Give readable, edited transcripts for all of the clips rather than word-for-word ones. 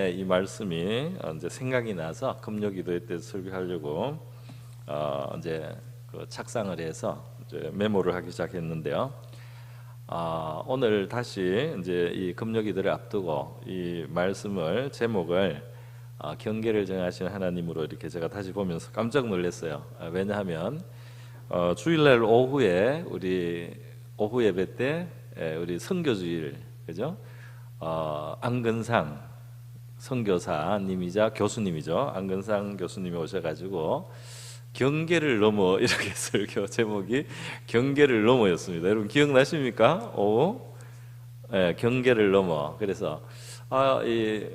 이 말씀이 이제 생각이 나서 금요기도회 때 설교하려고 이제 그 착상을 해서 이제 메모를 하기 시작했는데요. 오늘 다시 이제 이 금요기도를 앞두고 이 말씀을 제목을 경계를 정하시는 하나님으로 이렇게 제가 다시 보면서 깜짝 놀랐어요. 왜냐하면 주일날 오후에 우리 오후 예배 때 우리 선교주일 그죠? 안근상 선교사님이자 교수님이죠. 안근상 교수님이 오셔가지고 경계를 넘어 이렇게 설교 제목이 경계를 넘어였습니다. 여러분 기억나십니까? 경계를 넘어. 그래서 이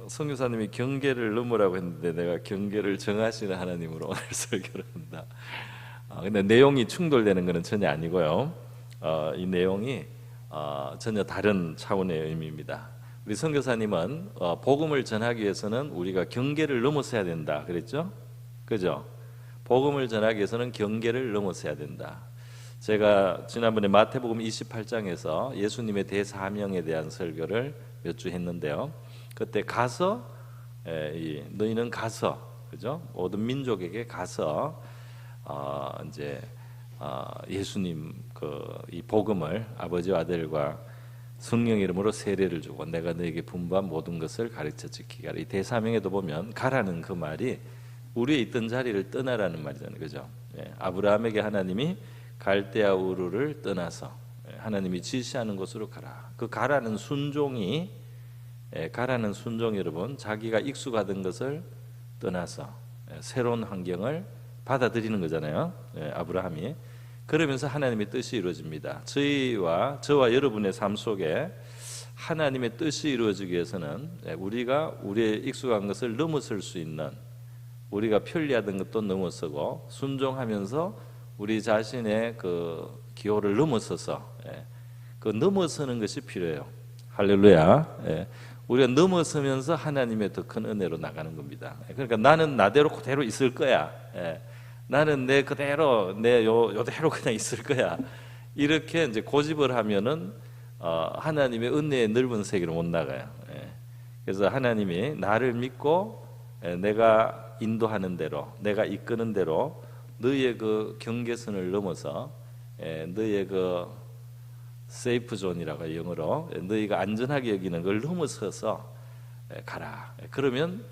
선교사님이 경계를 넘으라고 했는데 내가 경계를 정하시는 하나님으로 오늘 설교를 한다. 근데 내용이 충돌되는 것은 전혀 아니고요. 이 내용이 전혀 다른 차원의 의미입니다. 우리 선교사님은 복음을 전하기 위해서는 우리가 경계를 넘어서야 된다 그랬죠? 그죠? 복음을 전하기 위해서는 경계를 넘어서야 된다. 제가 지난번에 마태복음 28장에서 예수님의 대사명에 대한 설교를 몇 주 했는데요. 그때 가서 너희는 가서 그죠? 모든 민족에게 가서 이제 예수님 이 복음을 아버지와 아들과 성령 이름으로 세례를 주고 내가 너에게 분부한 모든 것을 가르쳐 지키게 하라. 이 대사명에도 보면 가라는 그 말이 우리의 있던 자리를 떠나라는 말이잖아요. 그죠? 아브라함에게 하나님이 갈대아 우르를 떠나서 하나님이 지시하는 곳으로 가라. 그 가라는 순종이 여러분 자기가 익숙하던 것을 떠나서 새로운 환경을 받아들이는 거잖아요. 아브라함이 그러면서 하나님의 뜻이 이루어집니다. 저와 여러분의 삶 속에 하나님의 뜻이 이루어지기 위해서는 우리가 우리의 익숙한 것을 넘어설 수 있는 우리가 편리하던 것도 넘어서고 순종하면서 우리 자신의 그 기호를 넘어서서 그 넘어서는 것이 필요해요. 할렐루야. 우리가 넘어서면서 하나님의 더 큰 은혜로 나가는 겁니다. 그러니까 나는 나대로 그대로 있을 거야. 나는 내 그대로 요대로 그냥 있을 거야. 이렇게 이제 고집을 하면은 하나님의 은혜의 넓은 세계로 못 나가요. 그래서 하나님이 나를 믿고 내가 인도하는 대로, 내가 이끄는 대로 너희의 그 경계선을 넘어서 너희의 그 세이프 존이라고 영어로 너희가 안전하게 여기는 걸 넘어서서 가라. 그러면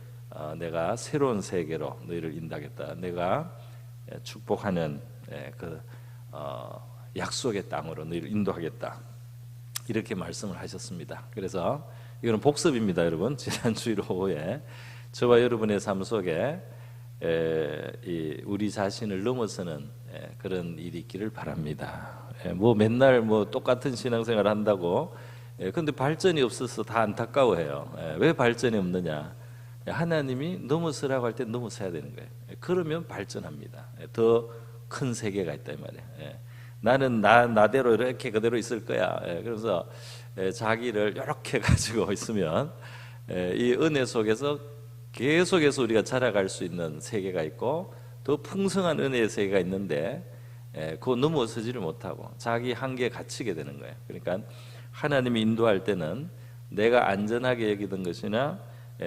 내가 새로운 세계로 너희를 인도하겠다. 내가 축복하는 그 약속의 땅으로 너희를 인도하겠다. 이렇게 말씀을 하셨습니다. 그래서 이거는 복습입니다, 여러분. 지난 주일 오후에 저와 여러분의 삶 속에 우리 자신을 넘어서는 그런 일이 있기를 바랍니다. 뭐 맨날 뭐 똑같은 신앙생활 한다고 근데 발전이 없어서 다 안타까워해요. 왜 발전이 없느냐? 하나님이 넘어서라고 할 때 넘어서야 되는 거예요. 그러면 발전합니다. 더 큰 세계가 있다 이 말이에요. 나는 나대로 이렇게 그대로 있을 거야. 그래서 자기를 이렇게 가지고 있으면 이 은혜 속에서 계속해서 우리가 자라갈 수 있는 세계가 있고 더 풍성한 은혜의 세계가 있는데 그거 넘어서지를 못하고 자기 한계에 갇히게 되는 거예요. 그러니까 하나님이 인도할 때는 내가 안전하게 여기던 것이나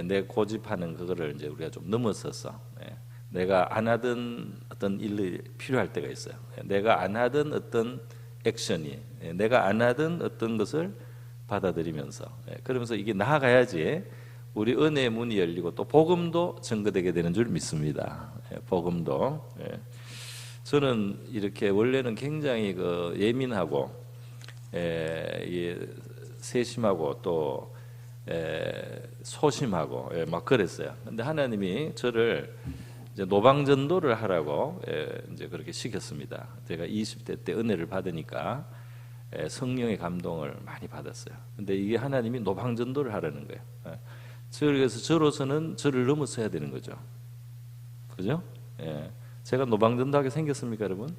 내 고집하는 그거를 이제 우리가 좀 넘어서서 내가 안 하던 어떤 일이 필요할 때가 있어요. 내가 안 하던 어떤 액션이 내가 안 하던 어떤 것을 받아들이면서 그러면서 이게 나아가야지 우리 은혜의 문이 열리고 또 복음도 증거되게 되는 줄 믿습니다. 복음도 저는 이렇게 원래는 굉장히 그 예민하고 세심하고 또 소심하고 막 그랬어요. 근데 하나님이 저를 이제 노방전도를 하라고 이제 그렇게 시켰습니다. 제가 20대 때 은혜를 받으니까 성령의 감동을 많이 받았어요. 근데 이게 하나님이 노방전도를 하라는 거예요. 그래서 저로서는 저를 넘어서야 되는 거죠. 그죠? 제가 노방전도하게 생겼습니까, 여러분?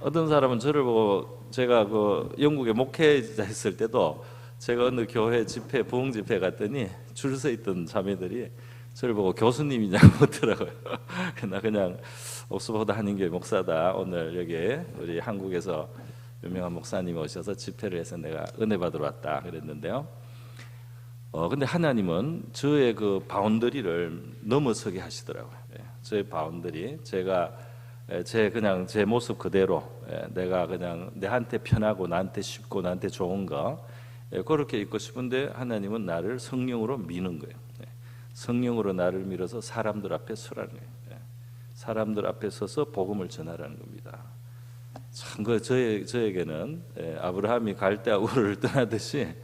어떤 사람은 저를 보고 제가 그 영국에 목회자 했을 때도 제가 어느 교회 집회, 부흥 집회 갔더니 줄 서 있던 자매들이 저를 보고 교수님이냐고 묻더라고요. 나 그냥 옥스퍼드 한인교회 목사다. 오늘 여기 우리 한국에서 유명한 목사님이 오셔서 집회를 해서 내가 은혜 받으러 왔다 그랬는데요. 근데 하나님은 저의 그 바운더리를 넘어서게 하시더라고요. 저의 바운더리, 그냥 제 모습 그대로, 내가 그냥 내한테 편하고 나한테 쉽고 나한테 좋은 거, 그렇게 있고 싶은데 하나님은 나를 성령으로 미는 거예요. 성령으로 나를 밀어서 사람들 앞에 서라는 거예요. 사람들 앞에 서서 복음을 전하라는 겁니다. 참, 저에게는 아브라함이 갈대아 우르를 떠나듯이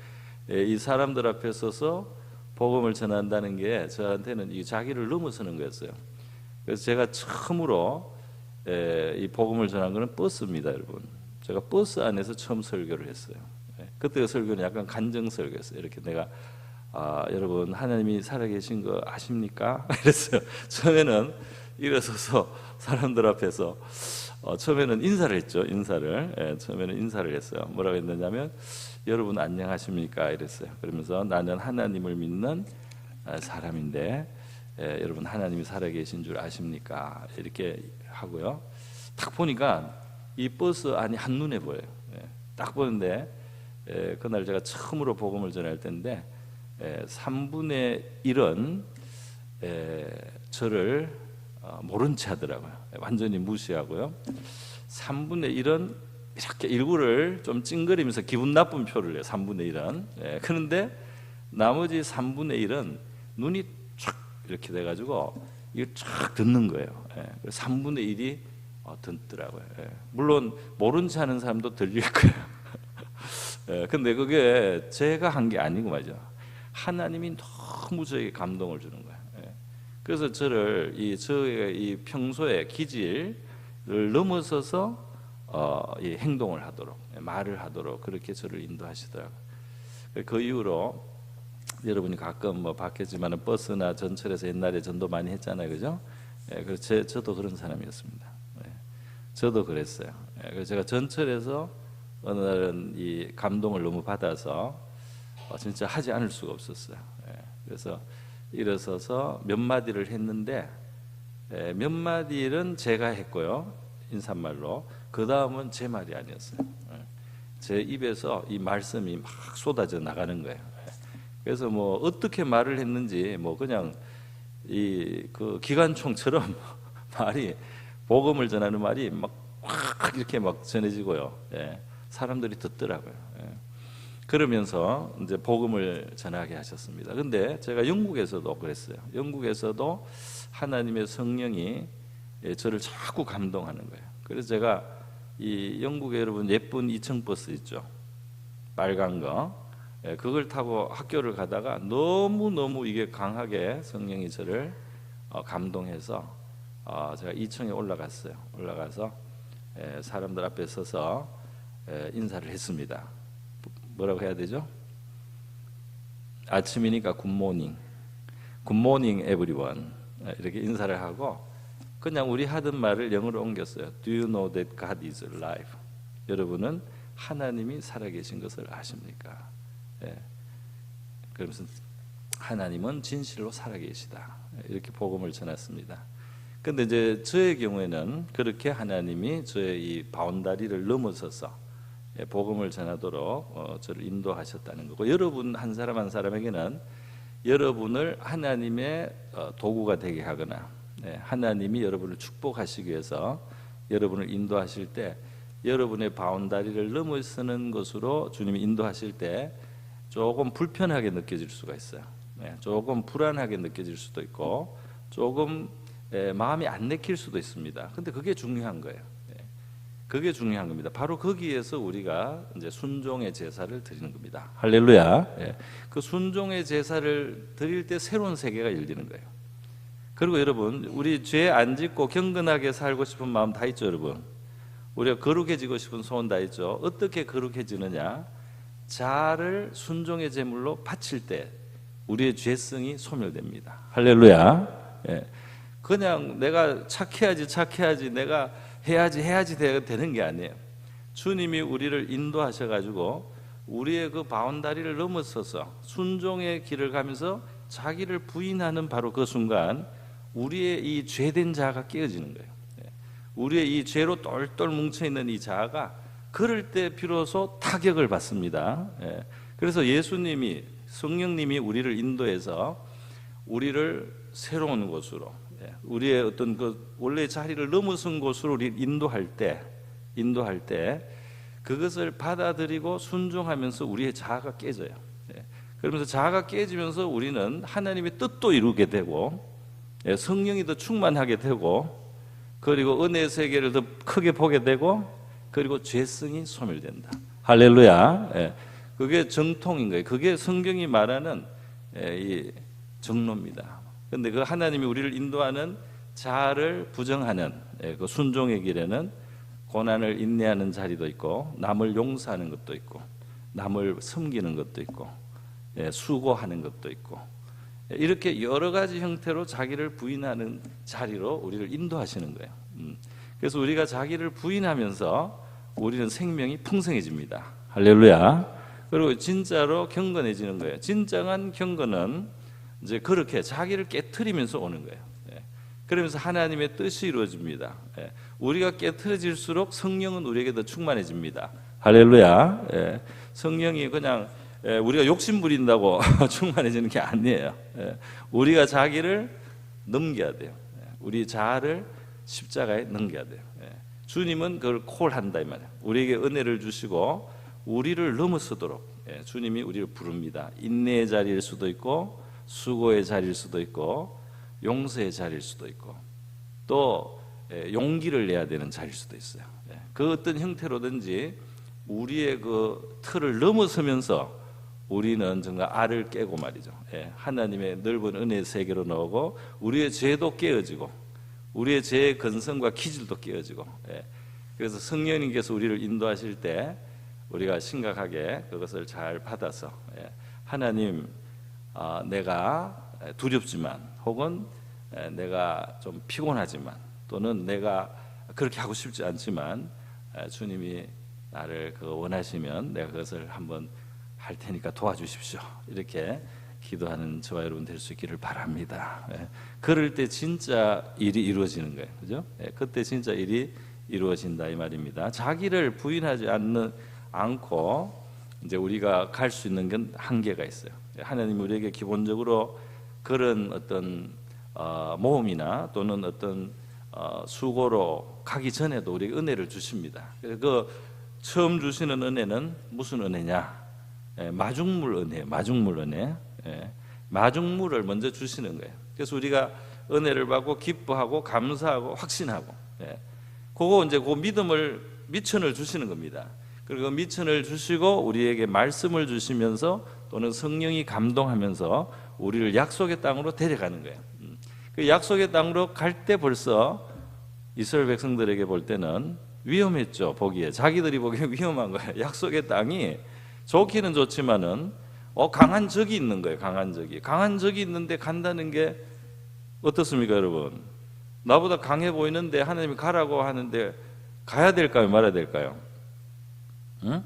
이 사람들 앞에 서서 복음을 전한다는 게 저한테는 이 자기를 넘어서는 거였어요. 그래서 제가 처음으로 이 복음을 전한 거는 버스입니다, 여러분. 제가 버스 안에서 처음 설교를 했어요. 그때 설교는 약간 간증 설교였어요. 이렇게 내가 여러분 하나님이 살아계신 거 아십니까? 이랬어요. 처음에는 일어서서 사람들 앞에서 처음에는 인사를 했죠. 처음에는 인사를 했어요. 뭐라고 했느냐면 여러분 안녕하십니까? 이랬어요. 그러면서 나는 하나님을 믿는 사람인데 여러분 하나님이 살아계신 줄 아십니까? 이렇게 하고요. 딱 보니까 이 버스 안이 한눈에 보여요. 딱 보는데 그날 제가 처음으로 복음을 전할 때인데 3분의 1은 저를 모른 채 하더라고요. 완전히 무시하고요. 3분의 1은 이렇게 일부를 좀 찡그리면서 기분 나쁜 표를 해요. 3분의 1은. 그런데 나머지 3분의 1은 눈이 쫙 이렇게 돼가지고 이거 쫙 듣는 거예요. 3분의 1이 듣더라고요. 물론 모른 채 하는 사람도 들릴 거예요. 근데 그게 제가 한 게 아니고 말이죠. 하나님이 너무 저에게 감동을 주는 거예요. 그래서 저의 이 평소의 기질을 넘어서서 이 행동을 하도록, 말을 하도록 그렇게 저를 인도하시더라고요. 그 이후로 여러분이 가끔 뭐 봤겠지만 버스나 전철에서 옛날에 전도 많이 했잖아요, 그죠? 그래서 저도 그런 사람이었습니다. 저도 그랬어요. 그래서 제가 전철에서 어느 날은 이 감동을 너무 받아서 진짜 하지 않을 수가 없었어요. 그래서 일어서서 몇 마디를 했는데 몇 마디는 제가 했고요, 인사말로. 그 다음은 제 말이 아니었어요. 제 입에서 이 말씀이 막 쏟아져 나가는 거예요. 그래서 뭐 어떻게 말을 했는지 뭐 그냥 그 기관총처럼 말이, 복음을 전하는 말이 막 이렇게 막 전해지고요. 사람들이 듣더라고요. 그러면서 이제 복음을 전하게 하셨습니다. 근데 제가 영국에서도 그랬어요. 영국에서도 하나님의 성령이 저를 자꾸 감동하는 거예요. 그래서 제가 이 영국에 여러분 예쁜 2층 버스 있죠, 빨간 거. 그걸 타고 학교를 가다가 너무 이게 강하게 성령이 저를 감동해서 제가 2층에 올라갔어요. 올라가서 사람들 앞에 서서 인사를 했습니다. 뭐라고 해야 되죠? 아침이니까 굿모닝, 굿모닝 에브리원, 이렇게 인사를 하고 그냥 우리 하던 말을 영어로 옮겼어요. Do you know that God is alive? 여러분은 하나님이 살아계신 것을 아십니까? 그러면서 하나님은 진실로 살아계시다, 이렇게 복음을 전했습니다. 근데 이제 저의 경우에는 그렇게 하나님이 저의 이 바운다리를 넘어서서 복음을 전하도록 저를 인도하셨다는 거고, 여러분 한 사람 한 사람에게는 여러분을 하나님의 도구가 되게 하거나 하나님이 여러분을 축복하시기 위해서 여러분을 인도하실 때 여러분의 바운다리를 넘어서는 것으로 주님이 인도하실 때 조금 불편하게 느껴질 수가 있어요. 조금 불안하게 느껴질 수도 있고 조금 마음이 안 내킬 수도 있습니다. 근데 그게 중요한 거예요. 그게 중요한 겁니다. 바로 거기에서 우리가 이제 순종의 제사를 드리는 겁니다. 할렐루야. 그 순종의 제사를 드릴 때 새로운 세계가 열리는 거예요. 그리고 여러분, 우리 죄 안 짓고 경건하게 살고 싶은 마음 다 있죠, 여러분. 우리가 거룩해지고 싶은 소원 다 있죠. 어떻게 거룩해지느냐? 자아를 순종의 제물로 바칠 때 우리의 죄성이 소멸됩니다. 할렐루야. 그냥 내가 착해야지, 내가 해야지 되는 게 아니에요. 주님이 우리를 인도하셔가지고 우리의 그 바운다리를 넘어서서 순종의 길을 가면서 자기를 부인하는 바로 그 순간 우리의 이 죄된 자아가 깨어지는 거예요. 우리의 이 죄로 똘똘 뭉쳐있는 이 자아가 그럴 때 비로소 타격을 받습니다. 그래서 예수님이 성령님이 우리를 인도해서 우리를 새로운 곳으로, 우리의 어떤 그 원래 자리를 넘어선 곳으로 우리를 인도할 때 그것을 받아들이고 순종하면서 우리의 자아가 깨져요. 그러면서 자아가 깨지면서 우리는 하나님의 뜻도 이루게 되고, 성령이 더 충만하게 되고, 그리고 은혜의 세계를 더 크게 보게 되고, 그리고 죄성이 소멸된다. 할렐루야. 그게 정통인 거예요. 그게 성경이 말하는 이 정로입니다. 그런데 그 하나님이 우리를 인도하는 자아를 부정하는 그 순종의 길에는 고난을 인내하는 자리도 있고, 남을 용서하는 것도 있고, 남을 섬기는 것도 있고, 수고하는 것도 있고, 이렇게 여러 가지 형태로 자기를 부인하는 자리로 우리를 인도하시는 거예요. 그래서 우리가 자기를 부인하면서 우리는 생명이 풍성해집니다. 할렐루야. 그리고 진짜로 경건해지는 거예요. 진정한 경건은 이제 그렇게 자기를 깨트리면서 오는 거예요. 그러면서 하나님의 뜻이 이루어집니다. 우리가 깨트려질수록 성령은 우리에게 더 충만해집니다. 할렐루야. 성령이 그냥 우리가 욕심 부린다고 충만해지는 게 아니에요. 우리가 자기를 넘겨야 돼요. 우리 자아를 십자가에 넘겨야 돼요. 주님은 그걸 콜한다 이 말이에요. 우리에게 은혜를 주시고 우리를 넘어서도록 주님이 우리를 부릅니다. 인내의 자리일 수도 있고, 수고의 자리일 수도 있고, 용서의 자리일 수도 있고, 또 용기를 내야 되는 자리일 수도 있어요. 그 어떤 형태로든지 우리의 그 틀을 넘어서면서 우리는 정말 알을 깨고 말이죠. 하나님의 넓은 은혜의 세계로 나오고, 우리의 죄도 깨어지고, 우리의 죄의 근성과 기질도 깨어지고, 그래서 성령님께서 우리를 인도하실 때 우리가 심각하게 그것을 잘 받아서, 하나님, 내가 두렵지만, 혹은 내가 좀 피곤하지만, 또는 내가 그렇게 하고 싶지 않지만 주님이 나를 그거 원하시면 내가 그것을 한번 할 테니까 도와주십시오. 이렇게 기도하는 저와 여러분 될 수 있기를 바랍니다. 그럴 때 진짜 일이 이루어지는 거예요. 그죠? 그때 진짜 일이 이루어진다 이 말입니다. 자기를 부인하지 않고 이제 우리가 갈 수 있는 건 한계가 있어요. 하나님 우리에게 기본적으로 그런 어떤 모험이나 또는 어떤 수고로 가기 전에도 우리에게 은혜를 주십니다. 그 처음 주시는 은혜는 무슨 은혜냐? 마중물 은혜예요. 마중물 은혜. 마중물을 먼저 주시는 거예요. 그래서 우리가 은혜를 받고 기뻐하고 감사하고 확신하고, 그거 이제 그 믿음을 미천을 주시는 겁니다. 그리고 미천을 주시고 우리에게 말씀을 주시면서 또는 성령이 감동하면서 우리를 약속의 땅으로 데려가는 거예요. 그 약속의 땅으로 갈 때 벌써 이스라엘 백성들에게 볼 때는 위험했죠. 보기에 자기들이 보기에 위험한 거예요. 약속의 땅이 좋기는 좋지만은 강한 적이 있는 거예요. 강한 적이 있는데 간다는 게 어떻습니까, 여러분? 나보다 강해 보이는데 하나님이 가라고 하는데 가야 될까요, 말아야 될까요? 응?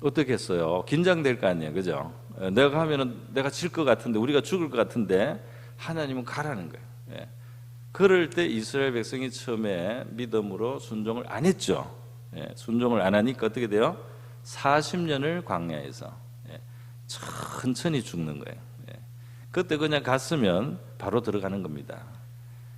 어떻게 했어요? 긴장될 거 아니에요, 그죠? 내가 가면은 내가 질 것 같은데, 우리가 죽을 것 같은데 하나님은 가라는 거예요. 그럴 때 이스라엘 백성이 처음에 믿음으로 순종을 안 했죠. 순종을 안 하니까 어떻게 돼요? 40년을 광야에서 천천히 죽는 거예요. 그때 그냥 갔으면 바로 들어가는 겁니다.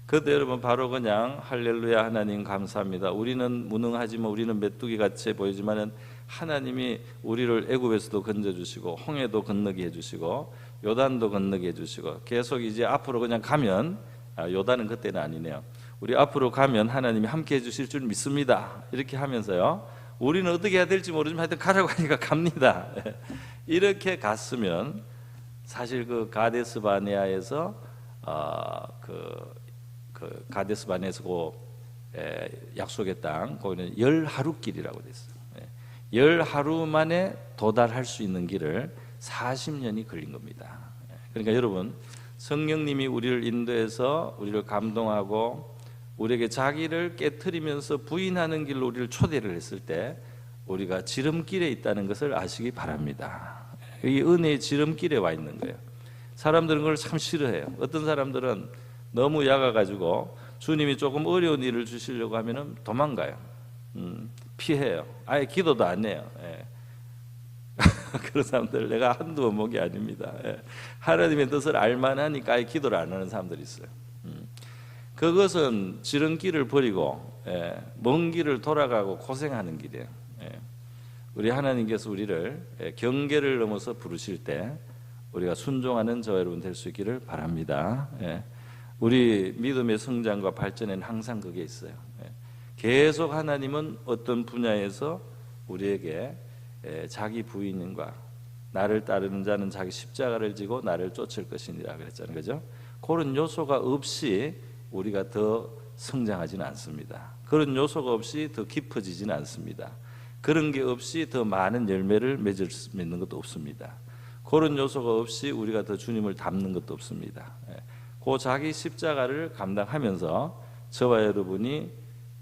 그때 여러분 바로 그냥 할렐루야 하나님 감사합니다. 우리는 무능하지만, 우리는 메뚜기 같이 보이지만은 하나님이 우리를 애굽에서도 건져주시고 홍해도 건너게 해주시고 요단도 건너게 해주시고, 계속 이제 앞으로 그냥 가면, 요단은 그때는 아니네요. 우리 앞으로 가면 하나님이 함께 해주실 줄 믿습니다. 이렇게 하면서요, 우리는 어떻게 해야 될지 모르지만 하여튼 가라고 하니까 갑니다. 이렇게 갔으면 사실 그 가데스 바네아에서 그 가데스 바네아에서 약속의 땅, 거기는 10하루길이라고 됐어요. 10하루 만에 도달할 수 있는 길을 40년이 걸린 겁니다. 그러니까 여러분, 성령님이 우리를 인도해서 우리를 감동하고 우리에게 자기를 깨트리면서 부인하는 길로 우리를 초대를 했을 때 우리가 지름길에 있다는 것을 아시기 바랍니다. 이 은혜의 지름길에 와 있는 거예요. 사람들은 그걸 참 싫어해요. 어떤 사람들은 너무 약아가지고 주님이 조금 어려운 일을 주시려고 하면은 도망가요. 피해요. 아예 기도도 안 해요. 그런 사람들 내가 한두 번 본 게 아닙니다. 하나님의 뜻을 알만하니까 기도를 안 하는 사람들이 있어요. 그것은 지름길을 버리고 먼 길을 돌아가고 고생하는 길이에요. 우리 하나님께서 우리를 경계를 넘어서 부르실 때 우리가 순종하는 저와 여러분 될 수 있기를 바랍니다. 우리 믿음의 성장과 발전에는 항상 그게 있어요. 계속 하나님은 어떤 분야에서 우리에게 자기 부인과 나를 따르는 자는 자기 십자가를 지고 나를 쫓을 것이니라 그랬잖아요. 그죠? 그런 요소가 없이 우리가 더 성장하지는 않습니다. 그런 요소가 없이 더 깊어지지는 않습니다. 그런 게 없이 더 많은 열매를 맺을 수 있는 것도 없습니다. 그런 요소가 없이 우리가 더 주님을 닮는 것도 없습니다. 그 자기 십자가를 감당하면서 저와 여러분이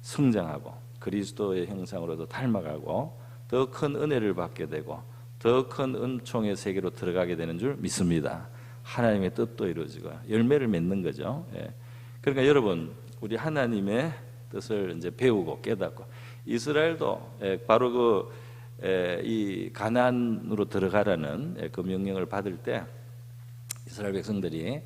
성장하고 그리스도의 형상으로 더 닮아가고 더 큰 은혜를 받게 되고 더 큰 은총의 세계로 들어가게 되는 줄 믿습니다. 하나님의 뜻도 이루어지고 열매를 맺는 거죠. 그러니까 여러분 우리 하나님의 뜻을 이제 배우고 깨닫고 이스라엘도 바로 이 가나안으로 들어가라는 그 명령을 받을 때 이스라엘 백성들이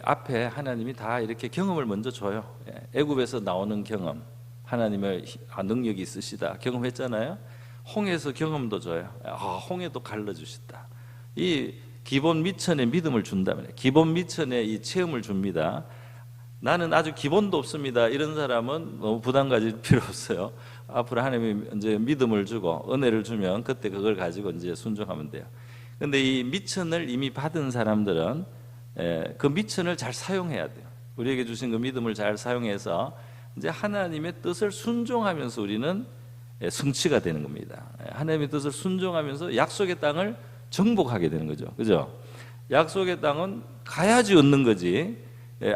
앞에 하나님이 다 이렇게 경험을 먼저 줘요. 애굽에서 나오는 경험, 하나님의 능력이 있으시다 경험했잖아요. 홍해에서 경험도 줘요. 홍해도 갈라주셨다. 이 기본 미천의 믿음을 준다면 기본 미천의 이 체험을 줍니다. 나는 아주 기본도 없습니다. 이런 사람은 너무 부담 가질 필요 없어요. 앞으로 하나님이 이제 믿음을 주고 은혜를 주면 그때 그걸 가지고 이제 순종하면 돼요. 근데 이 미천을 이미 받은 사람들은 그 미천을 잘 사용해야 돼요. 우리에게 주신 그 믿음을 잘 사용해서 이제 하나님의 뜻을 순종하면서 우리는 성취가 되는 겁니다. 하나님의 뜻을 순종하면서 약속의 땅을 정복하게 되는 거죠. 그죠? 약속의 땅은 가야지 얻는 거지.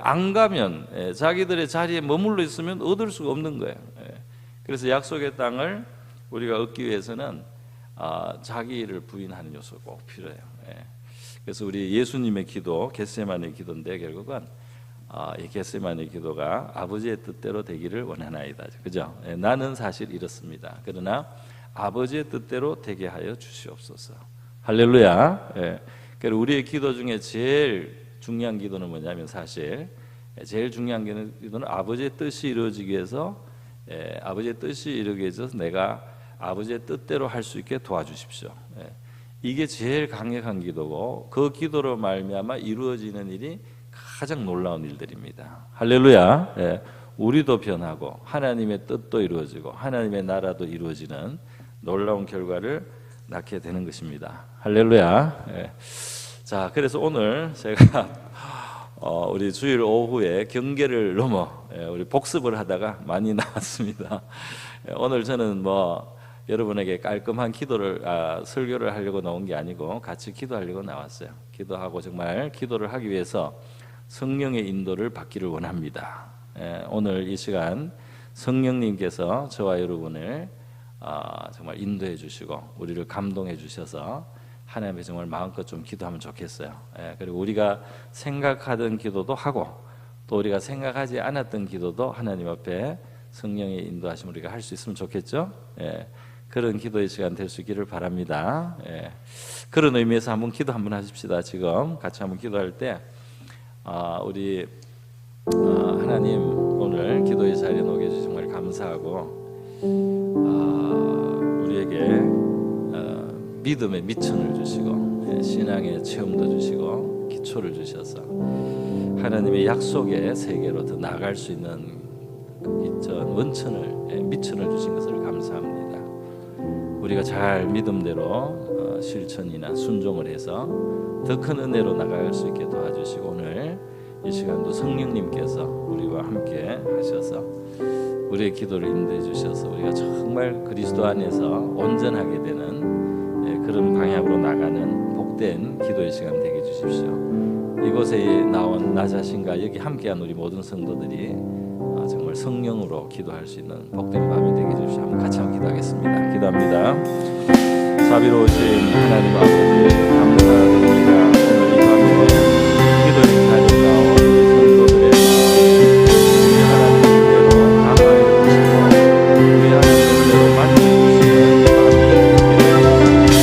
안 가면 자기들의 자리에 머물러 있으면 얻을 수가 없는 거예요. 그래서 약속의 땅을 우리가 얻기 위해서는 자기를 부인하는 요소가 꼭 필요해요. 그래서 우리 예수님의 기도, 겟세마네 기도인데 결국은 이 겟세마네 기도가 아버지의 뜻대로 되기를 원하나이다. 그죠? 나는 사실 이렇습니다. 그러나 아버지의 뜻대로 되게 하여 주시옵소서. 할렐루야. 그래서 우리의 기도 중에 제일 중요한 기도는 뭐냐면 사실 제일 중요한 기도는 아버지의 뜻이 이루어지기 위해서 아버지의 뜻이 이루기 위해서 내가 아버지의 뜻대로 할 수 있게 도와주십시오. 이게 제일 강력한 기도고 그 기도로 말미암아 이루어지는 일이 가장 놀라운 일들입니다. 할렐루야. 우리도 변하고 하나님의 뜻도 이루어지고 하나님의 나라도 이루어지는 놀라운 결과를 낳게 되는 것입니다. 할렐루야. 자, 그래서 오늘 제가 우리 주일 오후에 경계를 넘어 우리 복습을 하다가 많이 나왔습니다. 오늘 저는 여러분에게 깔끔한 기도를 설교를 하려고 나온 게 아니고 같이 기도하려고 나왔어요. 기도하고 정말 기도를 하기 위해서 성령의 인도를 받기를 원합니다. 오늘 이 시간 성령님께서 저와 여러분을 정말 인도해 주시고 우리를 감동해 주셔서 하나님의 정말 마음껏 좀 기도하면 좋겠어요. 그리고 우리가 생각하던 기도도 하고 또 우리가 생각하지 않았던 기도도 하나님 앞에 성령의 인도하심 우리가 할 수 있으면 좋겠죠. 그런 기도의 시간 될 수 있기를 바랍니다. 그런 의미에서 한번 기도 한번 하십시다. 지금 같이 한번 기도할 때 우리 하나님 오늘 기도의 자리에 오게 해주셔서 정말 감사하고 우리에게 믿음의 미천을 주시고 신앙의 체험도 주시고 기초를 주셔서 하나님의 약속의 세계로 더 나아갈 수 있는 원천을 미천을 주신 것을 감사합니다. 우리가 잘 믿음대로 실천이나 순종을 해서 더 큰 은혜로 나아갈 수 있게 도와주시고 오늘 이 시간도 성령님께서 우리와 함께 하셔서 우리의 기도를 인도해 주셔서 우리가 정말 그리스도 안에서 온전하게 되는 그런 방향으로 나가는 복된 기도의 시간 되게 해주십시오. 이곳에 나온 나 자신과 여기 함께한 우리 모든 성도들이 정말 성령으로 기도할 수 있는 복된 밤이 되게 해주십시오. 한번 같이 한번 기도하겠습니다. 기도합니다. 자비로우신 하나님 아버지 감사드립니다. 오늘 이 밤에 기도의 자리가 온 성도들의 우리 하나님께로 감사해 주시고 우리 하나님께로 만져주시는 밤이 되기를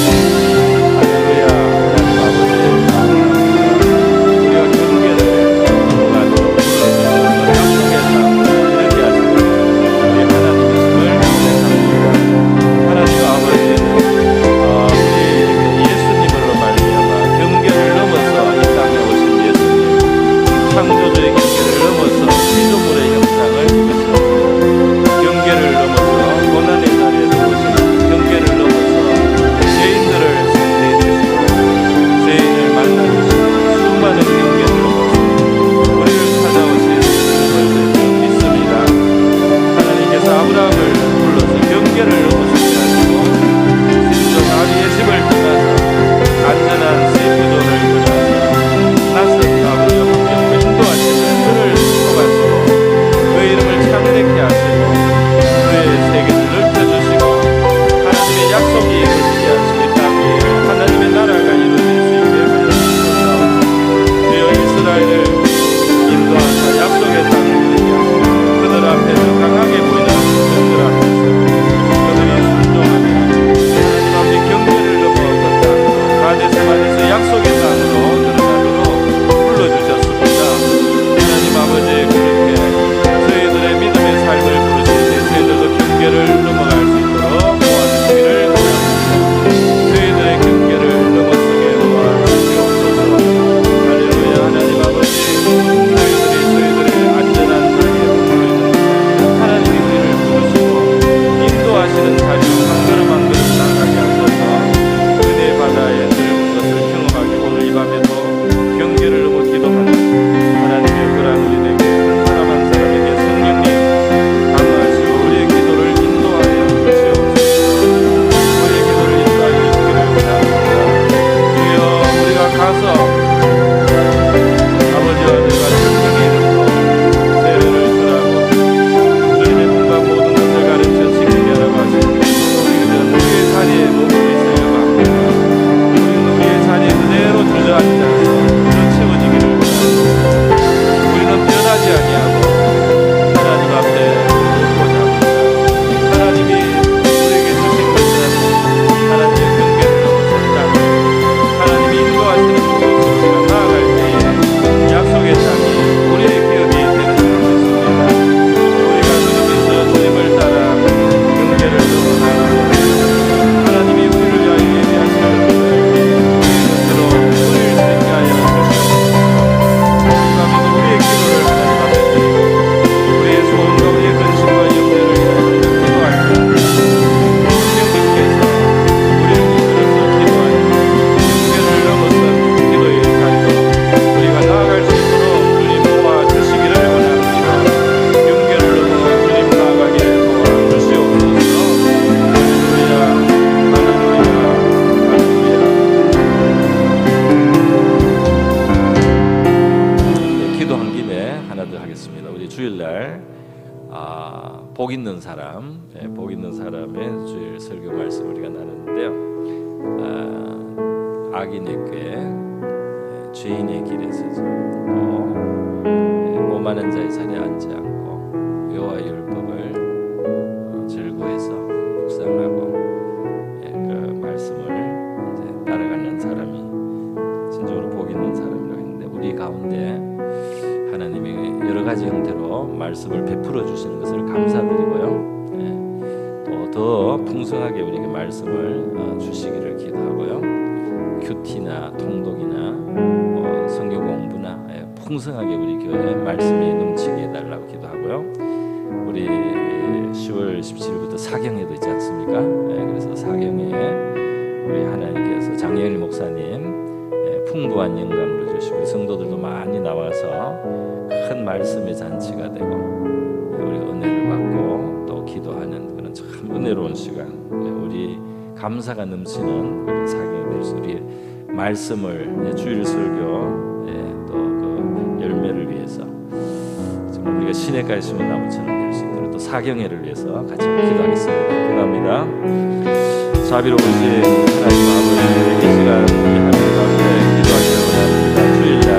주일날 복 있는 사람, 복 있는 사람의 주일 설교 말씀 우리가 나누는데요. 악인의 꾀, 죄인의 길에 서지 오만한 자의 자리에 앉지 않고 여호와의 율법을 즐거워해서 묵상하고 그 말씀을 이제 따라가는 사람이 진정으로 복 있는 사람이라고 했는데, 우리 가운데 하나님이 여러 가지 형태로 말씀을 베풀어 주시는 것을 감사드리고요. 또 더 풍성하게 우리에게 말씀을 주시기를 기도하고요. 큐티나 통독이나 성경 공부나 풍성하게 우리 교회에 말씀이 넘치게 해달라고 기도하고요. 우리 10월 17일부터 사경회도 있지 않습니까? 그래서 사경회에 우리 하나님께서 장영일 목사님 풍부한 영감으로 주시고 성도들도 많이 나와서 큰 말씀의 잔치가 되고 우리 은혜를 받고 또 기도하는 그런 참 은혜로운 시간, 우리 감사가 넘치는 그런 사경이 될 수, 우리 말씀을 주일 설교 또 그 열매를 위해서 정말 우리가 시내가에 심은 나무처럼 될 수 있도록 또 사경회를 위해서 같이 기도하겠습니다. 기도합니다. 자비로우신 하나님 아버지, 이 시간 우리 하나님 앞에 기도하기를 원합니다. 주일날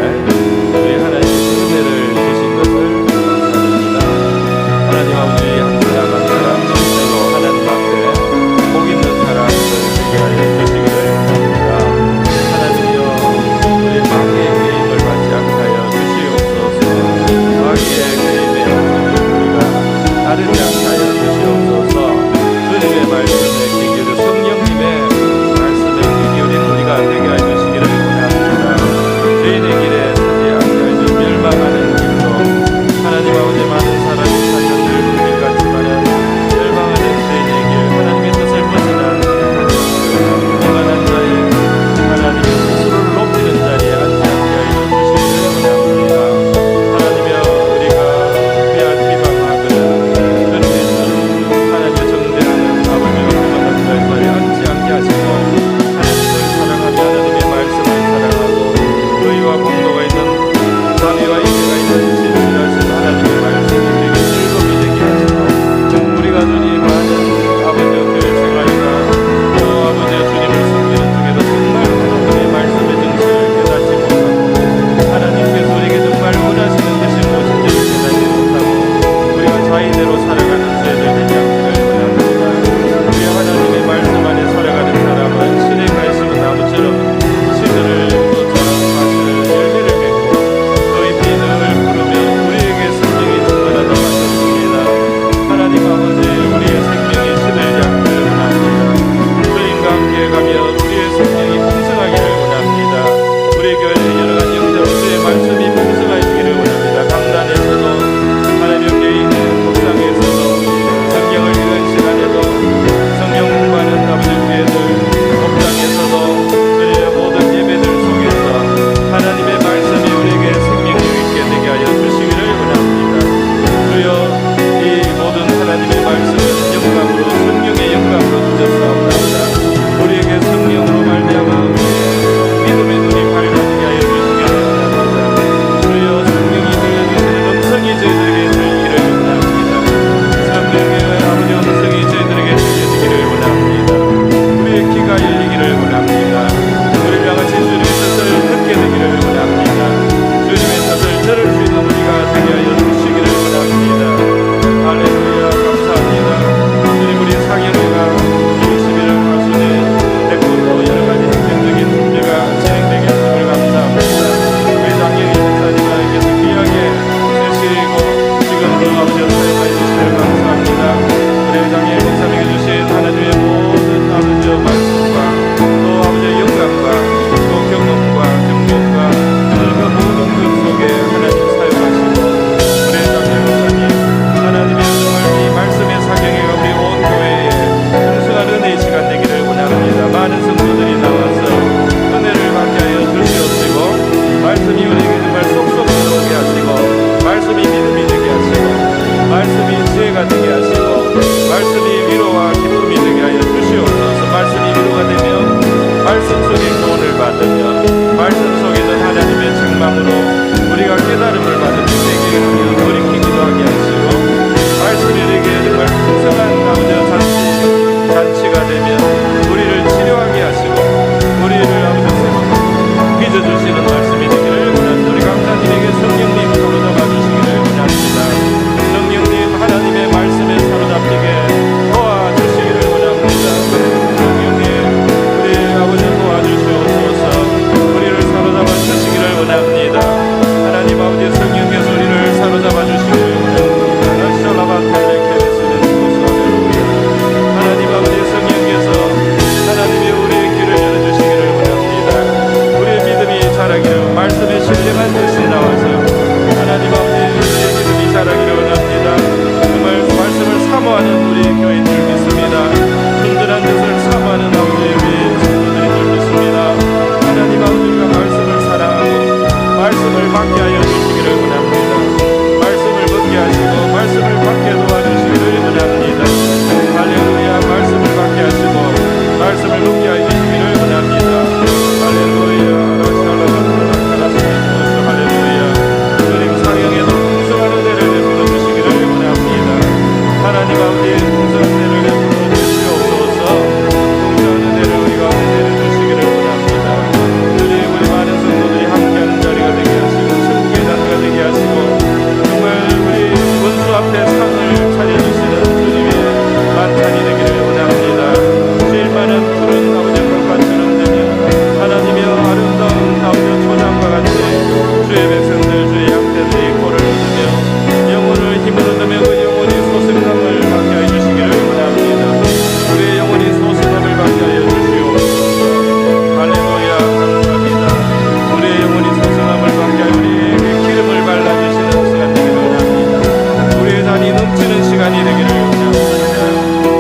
우리 하나님의 은혜를 주신 것을 감사드립니다. 하나님 아버지, 한 사람 한 사람 진짜로 하나님 앞에 복 있는 사람을 되게 하여 주시기를 원합니다. 하나님이여, 우리 마귀의 개입을 받지 않게 하여 주시옵소서. 마귀의 개입에 우리가 따르지 않게 하여 주시옵소서. 주님의 말씀에 귀 기울여 성령님의 말씀에 귀 기울인 우리가 되게 하여 주시옵소서. 말씀을 받게 하여 주시기를 원합니다. 말씀을 듣게 하시고 말씀을 받게 도와주시기를 원합니다. 할렐루야. 말씀을 받게 하시고 말씀을 듣게 하여 주시기를 원합니다. 할렐루야. 할렐루야. 주님 상영에도 풍성한 은혜를 베풀어 주시기를 원합니다. 하나님 아버지 풍성한 은혜를 베풀어 주시옵소서. 풍성한 은혜를 우리 가운데 내려주시기를 원합니다. 주님 우리 많은 성도들이 함께하는 자리가 되게 하시고 천국의 자리가 되게 하시고 정말 우리 원수 앞에 상을 차려주시는 주님의 만찬이 되기를 원합니다. 제일 많은 푸른 아버지 물밭처럼 되며 하나님의 아름다운 아버지 초장과 같이 주의 백성들 주의 양떼들이 꼴을 얻으며 영혼을 힘을 얻으며 그 영혼이 소승함을 받게 하여 주시기를 원합니다. 우리의 영혼이 소승함을 받게 하여 주시옵소서. 할렐루야. 감사합니다. 우리의 영혼이 소승함을 받게 하여 우리에게 기름을 발라주시는 시간 되기를 원합니다. 우리의 잔이 넘치는 시간이 되기를 원합니다.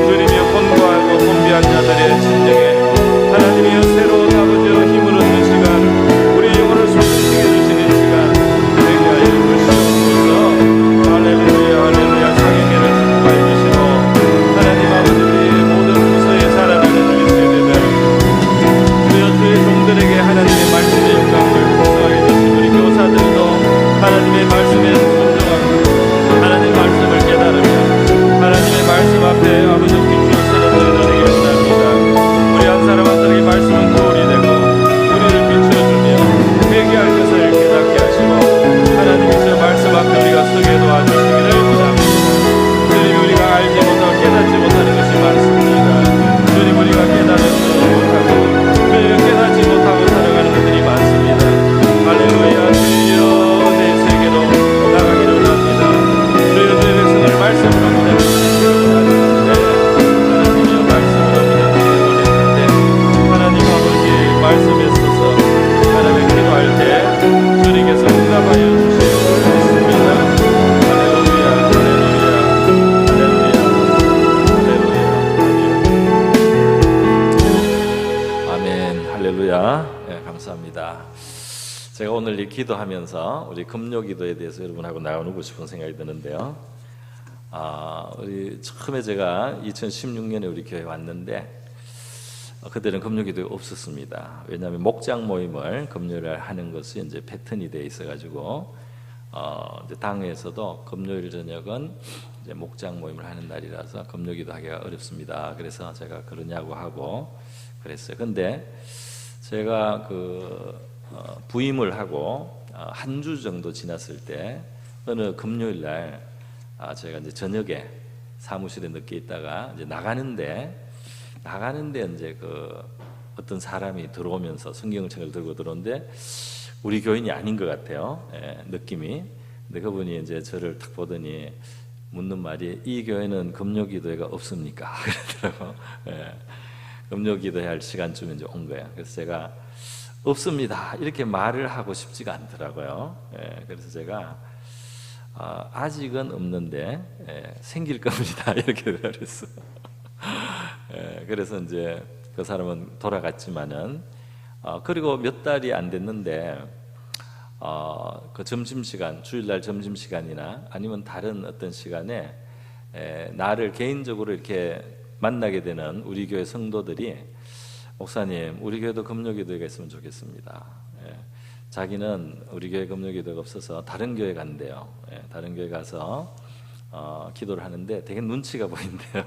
주님의 혼과하고 혼비한 자들의 진정에 하나님이여 새로운 아버지여 힘을 얻는 시간, 우리의 영혼을 소승시켜 주시는 시간 되게 하여 주시옵소서. 할렐루야. 할렐루야. 상행회를 축복하여 주시고 하나님 아버지 우리의 모든 부서에 자라나는 우리 세대들 주여 주의 종들에게 하나님의 말씀의 영광을 풍성하게 주시고 우리 교사들도 하나님의 말씀에 순종하고 하나님의 말씀을 깨달으며 하나님의 말씀 앞에 아버지 비추어 쓰는 우리들 되기를 원합니다. 우리 한 사람 한 사람의 말씀은 거울이 되고 우리를 비추어주며 회개할 것을 깨닫게 하시고 하나님의 저 말씀 앞에 우리가 서게 도와주시기를 원합니다. 주님 우리가 알지 못하고 깨닫지 못하는 것이 많습니다. 주님 우리가 깨달지 못하고 주님 깨닫지 못하고 살아가는 것들이 많습니다. 할렐루야. 주여 내 세계로 나가기를 원합니다. 주여 주의 백성을 말씀으로 보내주시기를 원합니다. 하나님이여 말씀으로 보내주시기를 하나님 아버지 말씀에 서서 하나님의 기도할 때 주님께서 응답하여 주시기를 믿습니다. 할렐루야. 할렐루야. 할렐루야. 할렐루야. 아멘. 할렐루야. 네, 감사합니다. 제가 오늘 이 기도하면서 우리 금요 기도에 대해서 여러분하고 나누고 싶은 생각이 드는데요. 우리 처음에 제가 2016년에 우리 교회에 왔는데 그때는 금요 기도가 없었습니다. 왜냐하면 목장 모임을 금요일에 하는 것이 이제 패턴이 돼 있어가지고 이제 당회에서도 금요일 저녁은 이제 목장 모임을 하는 날이라서 금요 기도하기가 어렵습니다. 그래서 제가 그러냐고 하고 그랬어요. 근데 제가 부임을 하고 한 주 정도 지났을 때 어느 금요일 날 제가 이제 저녁에 사무실에 늦게 있다가 이제 나가는데 이제 어떤 사람이 들어오면서 성경책을 들고 들어오는데 우리 교인이 아닌 것 같아요. 느낌이. 근데 그분이 이제 저를 딱 보더니 묻는 말이 이 교회는 금요 기도회가 없습니까? 그러더라고. 금요 기도회 할 시간쯤에 이제 온 거예요. 그래서 제가 없습니다. 이렇게 말을 하고 싶지가 않더라고요. 그래서 제가 아직은 없는데 생길 겁니다. 이렇게 그랬어. 그래서 이제 그 사람은 돌아갔지만은 그리고 몇 달이 안 됐는데 그 점심시간 주일날 점심시간이나 아니면 다른 어떤 시간에 나를 개인적으로 이렇게 만나게 되는 우리 교회 성도들이 목사님 우리 교회도 금요기도회가 있으면 좋겠습니다. 자기는 우리 교회 금요기도회가 없어서 다른 교회 간대요. 다른 교회 가서 기도를 하는데 되게 눈치가 보인대요.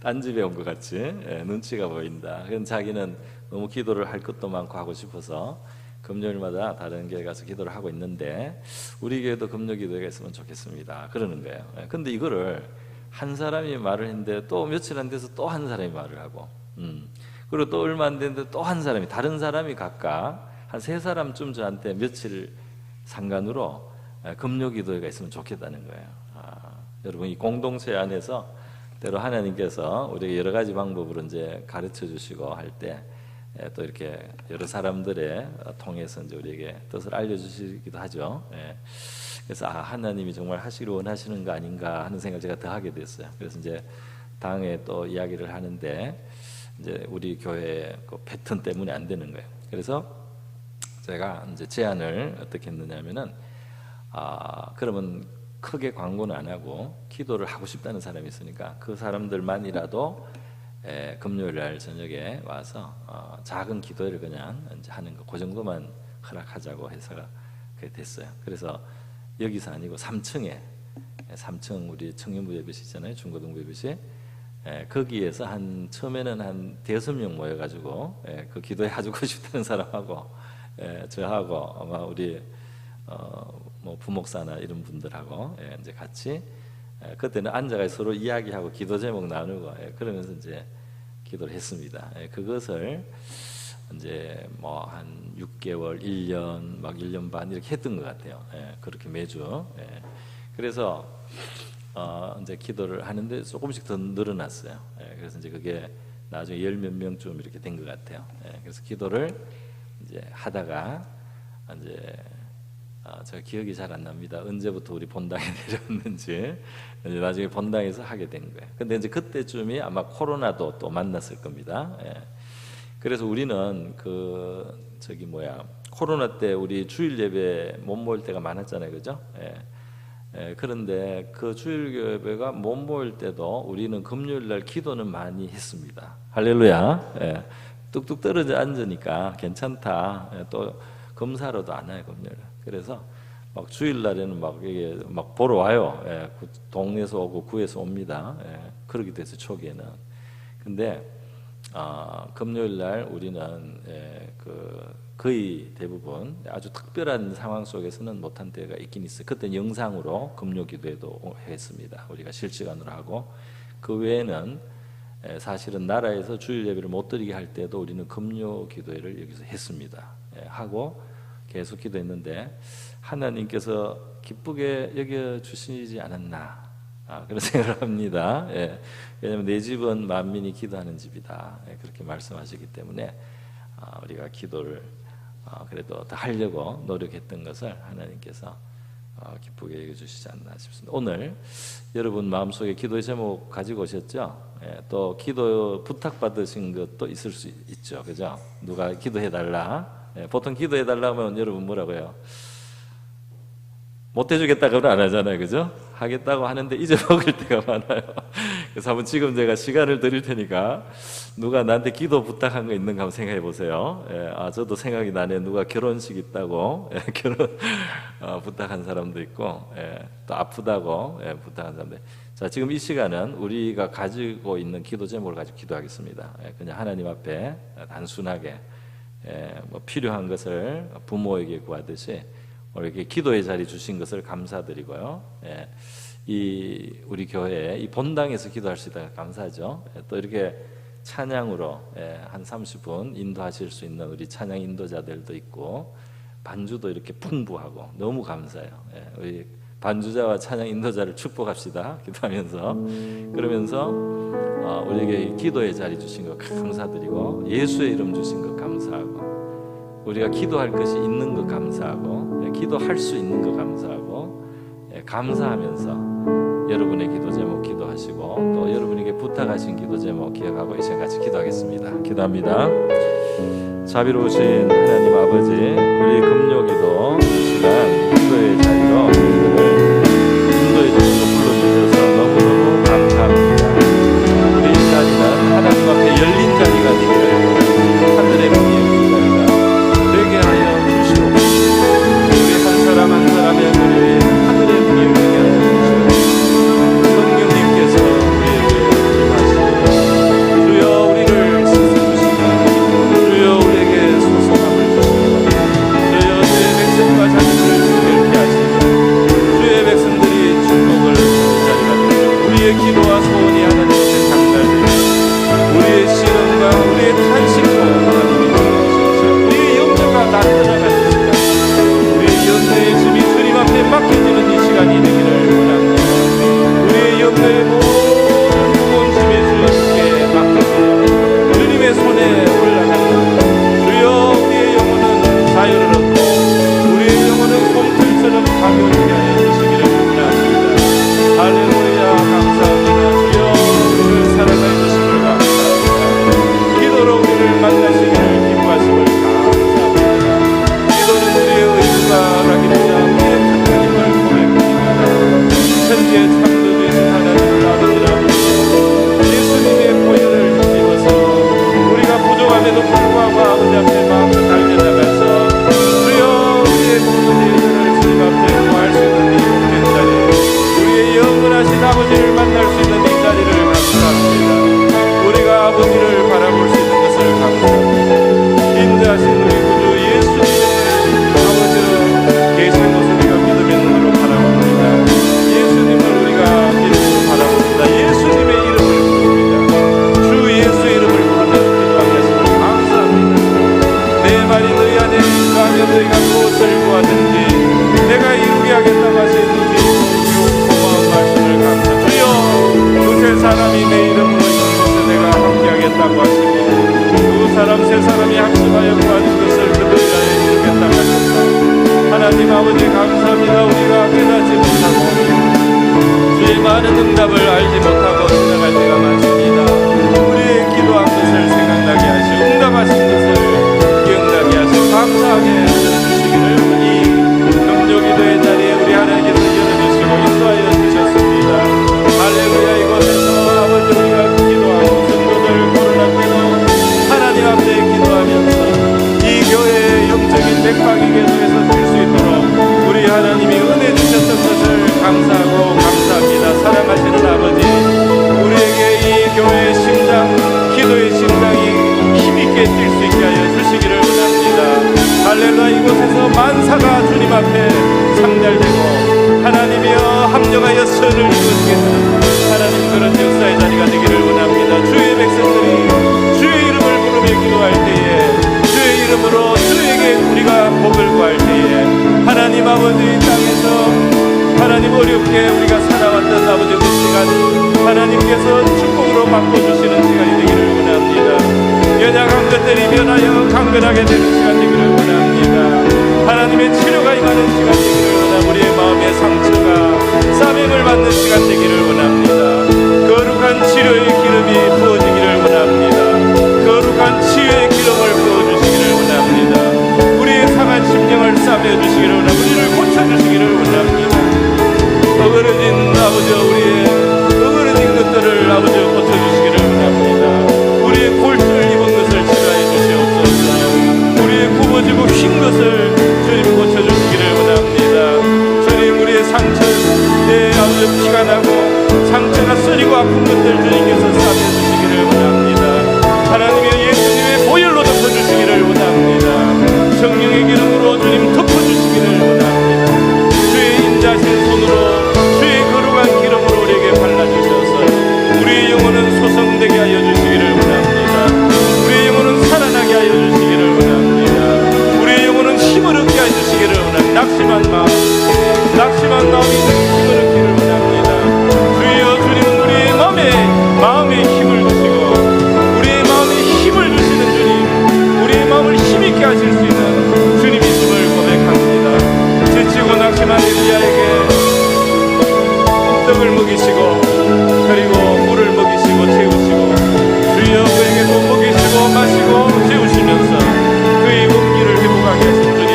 딴 집에 온 것 같이 눈치가 보인다. 그래서 자기는 너무 기도를 할 것도 많고 하고 싶어서 금요일마다 다른 교회 가서 기도를 하고 있는데 우리 교회도 금요기도회가 있으면 좋겠습니다. 그러는 거예요. 근데 이거를 한 사람이 말을 했는데 또 며칠 안 돼서 또 한 사람이 말을 하고 그리고 또 얼마 안 됐는데 또 한 사람이 다른 사람이 각각 한 세 사람쯤 저한테 며칠 상간으로 금요기도회가 있으면 좋겠다는 거예요. 여러분 이 공동체 안에서 때로 하나님께서 우리에게 여러 가지 방법으로 이제 가르쳐 주시고 할 때 또 이렇게 여러 사람들의 통해서 이제 우리에게 뜻을 알려주시기도 하죠. 그래서 하나님이 정말 하시기를 원하시는 거 아닌가 하는 생각을 제가 더 하게 됐어요. 그래서 이제 당에 또 이야기를 하는데 이제 우리 교회 그 패턴 때문에 안 되는 거예요. 그래서 제가 이제 제안을 어떻게 했느냐면은 그러면 크게 광고는 안 하고 기도를 하고 싶다는 사람이 있으니까 그 사람들만이라도 금요일 날 저녁에 와서 작은 기도회를 그냥 이제 하는 거, 그 정도만 허락하자고 해서 그게 됐어요. 그래서 여기서 아니고 3층에 3층 우리 청년부 예배실 있잖아요, 중고등부 예배실. 거기에서 처음에는 한 5명 모여가지고 그 기도회 하고 싶다는 사람하고 저하고 아마 우리 뭐 부목사나 이런 분들하고 이제 같이 그때는 앉아가 서로 이야기하고 기도 제목 나누고 그러면서 이제 기도를 했습니다. 그것을 이제 뭐 한 6개월, 1년, 막 1년 반 이렇게 했던 것 같아요. 그렇게 매주. 그래서 이제 기도를 하는데 조금씩 더 늘어났어요. 그래서 이제 그게 나중에 10몇 명쯤 이렇게 된 것 같아요. 그래서 기도를 이제 하다가 이제 제가 기억이 잘 안 납니다. 언제부터 우리 본당에 내렸는지. 이제 나중에 본당에서 하게 된 거예요. 근데 이제 그때쯤이 아마 코로나도 또 만났을 겁니다. 그래서 우리는 코로나 때 우리 주일 예배 못 모일 때가 많았잖아요, 그죠? 그런데 그 주일 예배가 못 모일 때도 우리는 금요일 날 기도는 많이 했습니다. 할렐루야. 뚝뚝 떨어져 앉으니까 괜찮다. 또 검사로도 안 와요, 금요일. 그래서 막 주일 날에는 막 보러 와요. 동네에서 오고 구에서 옵니다. 그러기도 해서 초기에는. 근데 금요일 날 우리는 거의 대부분 아주 특별한 상황 속에서는 못한 때가 있긴 있어요. 그때는 영상으로 금요 기도회도 했습니다. 우리가 실시간으로 하고 그 외에는 사실은 나라에서 주일 예배를 못 드리게 할 때도 우리는 금요 기도회를 여기서 했습니다. 하고 계속 기도했는데 하나님께서 기쁘게 여겨주시지 않았나 그런 생각을 합니다. 왜냐하면 내 집은 만민이 기도하는 집이다. 그렇게 말씀하시기 때문에 우리가 기도를 그래도 더 하려고 노력했던 것을 하나님께서 기쁘게 여겨주시지 않나 싶습니다. 오늘 여러분 마음속에 기도의 제목 가지고 오셨죠? 또 기도 부탁받으신 것도 있을 수 있죠, 그죠? 누가 기도해달라. 보통 기도해달라 하면 여러분 뭐라고요? 못 해주겠다고는 안 하잖아요, 그죠? 하겠다고 하는데 잊어먹을 때가 많아요. 그래서 한번 지금 제가 시간을 드릴 테니까 누가 나한테 기도 부탁한 거 있는가 한번 생각해 보세요. 저도 생각이 나네. 누가 결혼식 있다고 결혼 부탁한 사람도 있고 또 아프다고 부탁한 사람들. 자, 지금 이 시간은 우리가 가지고 있는 기도 제목을 가지고 기도하겠습니다. 그냥 하나님 앞에 단순하게 뭐 필요한 것을 부모에게 구하듯이 이렇게 기도의 자리 주신 것을 감사드리고요. 이 우리 교회에 이 본당에서 기도할 수 있다가 감사하죠. 또 이렇게 찬양으로 한 30분 인도하실 수 있는 우리 찬양 인도자들도 있고 반주도 이렇게 풍부하고 너무 감사해요. 우리 반주자와 찬양 인도자를 축복합시다. 기도하면서 그러면서 우리에게 기도의 자리 주신 것 감사드리고 예수의 이름 주신 것 감사하고 우리가 기도할 것이 있는 것 감사하고 기도할 수 있는 것 감사하고 감사하면서 여러분의 기도 제목 기도하시고 또 여러분에게 부탁하신 기도 제목 기억하고 이 시간 같이 기도하겠습니다. 기도합니다. 자비로우신 하나님 아버지, 우리 금요 기도 시간 기도의 자리로 우리들을 인도해 주시고 불러주셔서 너무너무 감사합니다. 우리 이 자리는 하나님 앞에 열린 자리가 되기를 하늘의 문이 열린 자리가 되게 하여 주시옵소서. 우리 한 사람 한 사람의 문이 하늘의 문이 열리게 하여 주시옵소서. 성령님께서 우리에게 임하시고 주여 우리를 씻어주시고 주여 우리에게 소성함을 주시고 주여 주의 백성과 자녀들 감사합니다. 우리가 깨닫지 못하고 주의 많은 응답을 알지 못하고 지나갈 때가 많습니다. 우리의 기도한 것을 생각나게 하시고 응답하신 것을 기억나게 하시고 감사하게 해주시기를 이 금요기도의 자리에 우리 하나님께서 열어주시고 인도하여 주셨습니다. 할렐루야. 이곳에서 아버지 우리가 기도하고 성도들 코로나 때도 하나님 앞에 기도하면서 이 교회의 영적인 백방이 계속해서 될 수 있도록 우리 하나님이 은혜 주셨던 것을 감사하고 감사합니다. 사랑하시는 아버지, 우리에게 이 교회의 심장, 기도의 심장이 힘있게 뛸 수 있게 하여 주시기를 원합니다. 할렐루야. 이곳에서 만사가 주님 앞에 상달되고 하나님이여 합력하여 선을 이루시겠는 하나님 그런 역사의 자리가 되기를 원합니다. 주의 백성들이 주의 이름을 부르며 기도할 때에 주의 이름으로 주에게 우리가 복을 구할 때에 하나님 아버지 이 땅에서 하나님 어렵게 우리가 살아왔던 아버지 그 시간 하나님께서 축복으로 바꿔주시는 시간이 되기를 원합니다. 연약한 것들이 변하여 강건하게 되는 시간 되기를 원합니다. 하나님의 치료가 임하는 시간 되기를 원합니다. 우리의 마음의 상처가 싸매을 받는 시간 되기를 원합니다. 거룩한 치료의 기름이 부어지기를 원합니다. 거룩한 치유의 기름을 부어주시기를 원합니다. 우리의 상한 심령을 싸매주시기를 원합니다. 우리를 고쳐주시기를 원합니다. 어그러진 아버지 우리의 어그러진 것들을 아버지 고쳐주시기를 원합니다. 우리의 골수를 입은 것을 치료해 주시옵소서. 우리의 굽어지고 휜 것을 주님 고쳐주시기를 원합니다. 주님 우리의 상처에 아버지 피가 나고 상처가 쓰리고 아픈 것들 주님께서 싸매주시기를 원합니다. 하나님의 예수님의 보혈로 덮어주시기를 원합니다. 성령의 기름으로 주님 덮어주시기를 원합니다. 주의 인자신 손으로 주의 거룩한 기름으로 우리에게 발라주셔서 우리의 영혼은 소성되게 하여 주시기를 원합니다. 우리의 영혼은 살아나게 하여 주시기를 원합니다. 우리의 영혼은 힘을 얻게 하여 주시기를 원합니다. 낙심한 마음이 힘을 얻기를 원합니다. 주여 주님은 우리의 마음에 힘을 주시고 우리의 마음에 힘을 주시는 주님, 우리의 마음을 힘있게 하실 수 있는 주님이심을 고백합니다. 지치고 낙심한 엘리야에게 떡을 먹이시고 그리고 물을 먹이시고 채우시고 주여 그에게도 먹이시고 마시고 채우시면서 그의 원기를 회복하게 하신 주님,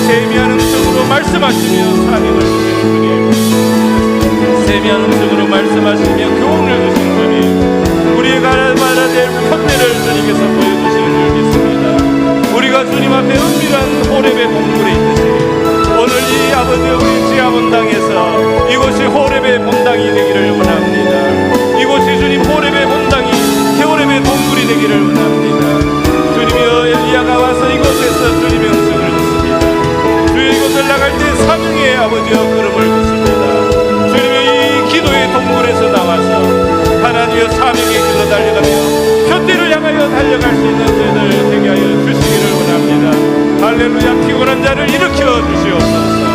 세미한 음성으로 말씀하시며 사명을 주시는 주님, 세미한 음성으로 말씀하시며 교훈을 주시는 주님, 우리의 가야 될 푯대를 주님께서 보여주시는 줄 믿습니다. 우리가 주님 앞에 은밀한 호렙의 본물에 있듯이 오늘 이 아버지 우리 지하본당에서 이곳이 호렙의 본당이 되기를 원합니다. 이곳이 주님 호렙의 본당이 호렙의 동굴이 되기를 원합니다. 주님이여 엘리야가 와서 이곳에서 주님의 음성을 듣습니다. 주의 이곳을 나갈 때 사명의 아버지여 걸음을 듣습니다. 주님의 이 기도의 동굴에서 나와서 하나님의 사명의 길로 달려가며 푯대를 향하여 달려갈 수 있는 저희들 되게 하여 주시기를 원합니다. 할렐루야. 피곤한 자를 일으켜 주시옵소서.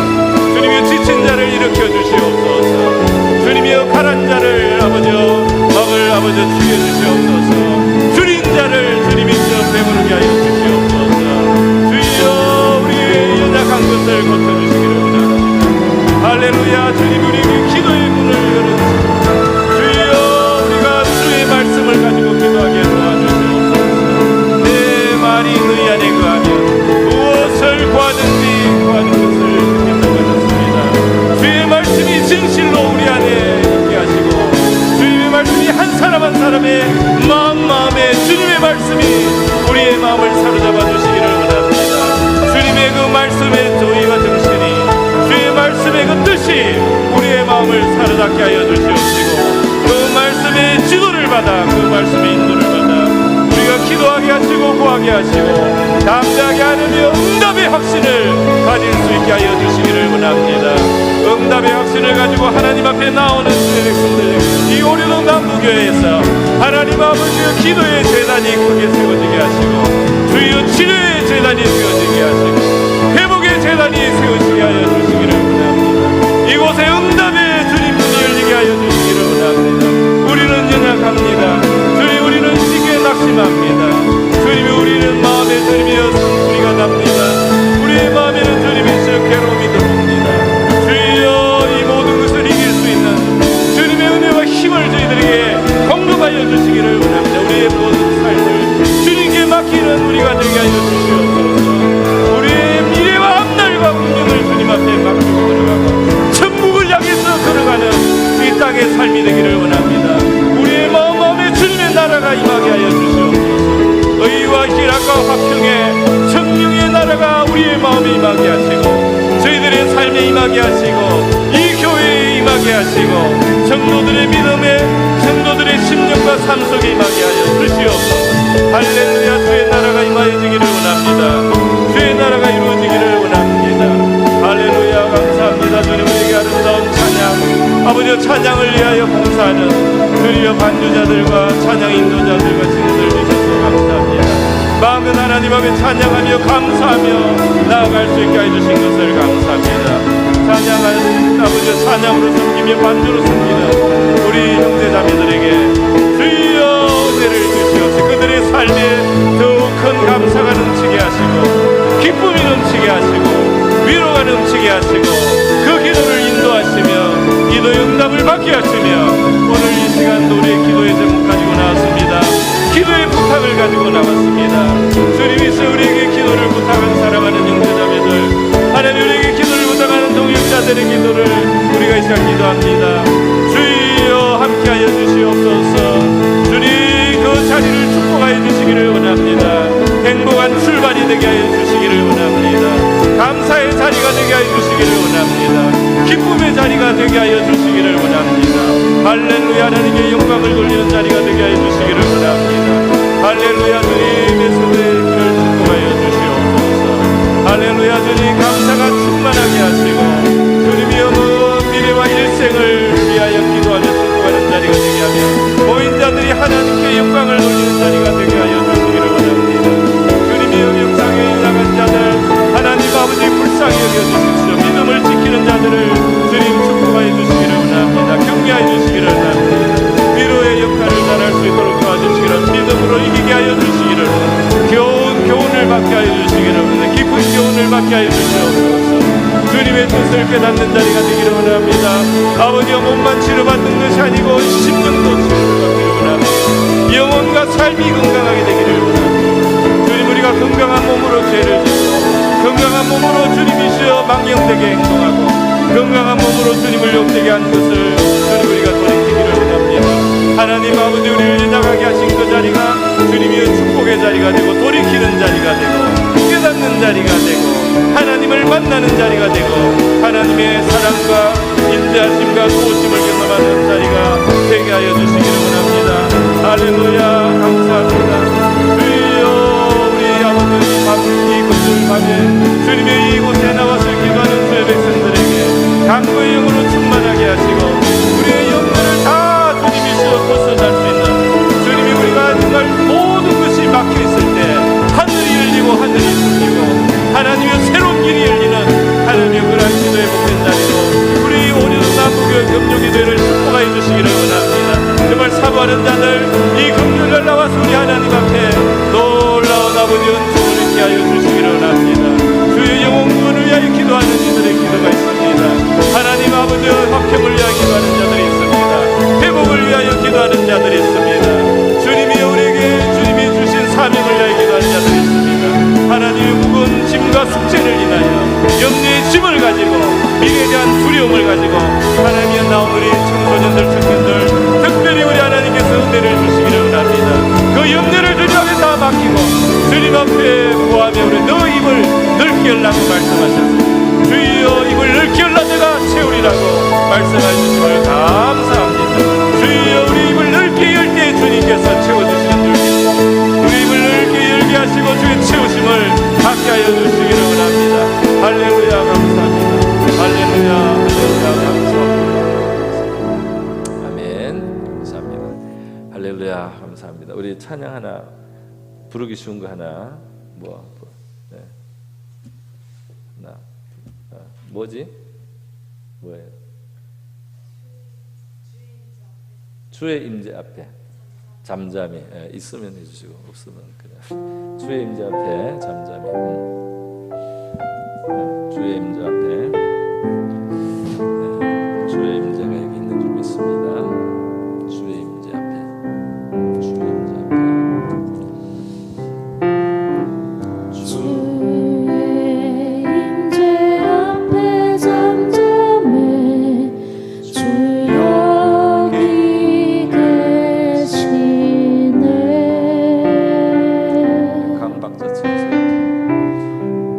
주님이여 지친 자를 일으켜 주시옵소서. 주님이여 가난 자를 먹을 아버지 주여 주시옵소서. 줄인 자를 주님이여 배부르게 하여 주시옵소서. 주여 우리의 연약한 것을 고쳐주시기를 원합니다. 할렐루야. 주님 우리 기도의 문을 열어주시옵소서. 주여 우리가 주의 말씀을 가지고 기도하게 도와주시옵소서. 내 말이 너희 안에 거하면 무엇을 구하든지 구하는 것을 듣겠다고 하셨습니다. 주의 말씀이 진실로 우리 안에 있게 하시고 주님의 말씀이 한 사람 한 사람의 마음에 주님의 말씀이 우리의 마음을 사로잡아 주시기를 원합니다. 주님의 그 말씀의 조의와 정신이 주의 말씀의 그 뜻이 우리의 마음을 사로잡게 하여 주시옵시고 그 말씀의 지도를 받아 그 말씀의 인도를 받아 우리가 기도하게 하시고 구하게 하시고 담대하게 하려며 응답의 확신을 가질 수 있게 하여 주시기를 원합니다. 응답의 확신을 가지고 하나님 앞에 나오는 주의 백성들 이 오류동 남부교회에서 하나님 아버지의 기도의 재단이 크게 세워지게 하시고 주여 치료의 재단이 세워지게 하시고 회복의 재단이 세워지게 하여 주시기를 원합니다. 이곳에 응답의 주님 문이 열리게 하여 주시기를 원합니다. 우리는 연약합니다. 주님 우리는 쉽게 낙심합니다. 주님이 우리는 마음에 주님이여 우리가 납니다. 우리의 마음에는 주님이시여 괴로움이 들어옵니다. 임하게 하시고 이 교회에 임하게 하시고 성도들의 믿음에 성도들의 심령과 삶 속에 임하게 하여 주시옵소서. 할렐루야. 주의 나라가 임하여지기를 원합니다. 주의 나라가 이루어지기를 원합니다. 할렐루야. 감사합니다. 주님 우리에게 아름다운 찬양 아버지여 찬양을 위하여 봉사하는 주여 반주자들과 찬양 인도자들과 친구들 주셔서 감사합니다. 마음은 하나님 앞에 찬양하며 감사하며 나아갈 수 있게 해주신 것을 감사합니다. 찬양하는 아버지 찬양으로 섬기며 반주로 섬기는 우리 형제자매들에게 주여 은혜를 주시옵소서. 그들의 삶에 더욱 큰 감사가 넘치게 하시고 기쁨이 넘치게 하시고 위로가 넘치게 하시고 그 기도를 인도하시며 기도의 응답을 받게 하시며 오늘 이 시간도 우리의 기도의 제목 가지고 나왔습니다. 기도의 부탁을 가지고 나왔습니다. 주님이서 우리에게 기도를 부탁한 사랑하는 형제자매들 하나님 우리에게 기도를 부탁하는 동역자들의 기도를 우리가 이 시간 기도합니다. 주여 함께하여 주시옵소서. 주님 그 자리를 축복하여 주시기를 원합니다. 행복한 출발이 되게 하여 주시기를 원합니다. 감사의 자리가 되게 하여 주시기를 원합니다. 기쁨의 자리가 되게 하여 주시기를 원합니다. 할렐루야. 하나님의 영광을 돌리는 자리가 되게 하여 주시기를 원합니다. 할렐루야. 주님의 손에 그를 축복하여 주시옵소서. 할렐루야. 주님 감사가 충만하게 하시고 주님이여 먼 미래와 일생을 위하여 기도하며 축복하는 자리가 되게 하며 모인 자들이 하나님께 영광을 돌리는 자리가 되게 하여 주시기를 원합니다. 주님이여 명상에 나간 자들 하나님 아버지 불쌍히 여겨주십시오. 믿음을 지키는 자들을 주님 축복하여 주시기를 원합니다. 격려하여 주시기를 원합니다. 위로의 역할을 잘할 수 있도록 도와주시기를 믿음으로 이기게 하여 주시기를 교훈을 받게 하여 주시기를 원합니다. 깊은 교훈을 받게 하여 주시옵소서. 주님의 뜻을 깨닫는 자리가 되기를 원합니다. 아버지여 몸만 치료받는 것이 아니고 심령도 치료받기를 원합니다. 영혼과 삶이 건강하게 되기를 원합니다. 주님 우리가 건강한 몸으로 죄를 짓고 건강한 몸으로 주님이시여 망령되게 행동하고 건강한 몸으로 주님을 욕되게 한 것을 주님 우리가 돌이키기를 원합니다. 하나님 아버지 우리를 예정하게 하신 그 자리가 주님의 축복의 자리가 되고 돌이키는 자리가 되고 깨닫는 자리가 되고 하나님을 만나는 자리가 되고 하나님의 사랑과 인자하심과 도우심을 경험하는 자리가 되게 하여 주시기를 원합니다. 할렐루야. 감사합니다. 주여 우리 아버지 이 것을 밤에 주님의 이곳에 나와서 기도하는 주의 백성들에게 강구의 영으로 충만하게 하시고 우리의 영혼을 다 주님이시여 벗어날 수 있는 주님이 우리가 정말 모든 것이 막혀있을 때 하늘이 열리고 하늘이 숨기고 하나님의 새로운 길이 열리는 하나님의 그러한 기도에 복된 자리로 우리 오늘도 남북의 금요기도회를 축복하여 주시기를 원합니다. 정말 사모하는 자들 이 금요일날 나와서 우리 하나님 앞에 놀라운 아버지 은총을 있게 하여 주시기를 원합니다. 주의 영혼을 위하여 기도하는 이들의 기도가 있습니다. 하나님 아버지 화평을 위하여 기도하는 자들이 있습니다. 회복을 위하여 기도하는 자들이 있습니다. 주님이 우리에게 주님이 주신 사명을 위하여 기도하는 자들이 있습니다. 하나님의 무거운 짐과 숙제를 인하여 염려의 짐을 가지고 미래에 대한 두려움을 가지고 하나님의 나온 우리 청소년들 청년들 특별히 우리 하나님께서 은혜를 주시기를 원합니다. 그 염려를 주님 앞에 다 맡기고 주님 앞에 구하며 우리 너 입을 넓게 열라고 말씀하셨습니다. 주여 입을 넓게 열라 내가 채우리라고 말씀해 주심을 감사합니다. 주여 우리 입을 넓게 열 때 주님께서 채워주시는 줄입니다. 우리 입을 넓게 열게 하시고 주의 채우심을 받게 하여 주시기를 원합니다. 할렐루야 감사합니다. 할렐루야 감사합니다. 아멘. 감사합니다. 할렐루야 감사합니다. 우리 찬양 하나 부르기 쉬운 거 하나 네. 뭐지? 뭐예요? 주의 임재 앞에 잠잠히 있으면 해주시고 없으면 그냥 주의 임재 앞에 잠잠히 주의 임재 앞에 주의 임재가 여기 있는 줄 믿습니다. 주의 임재 앞에 주의 임재 앞에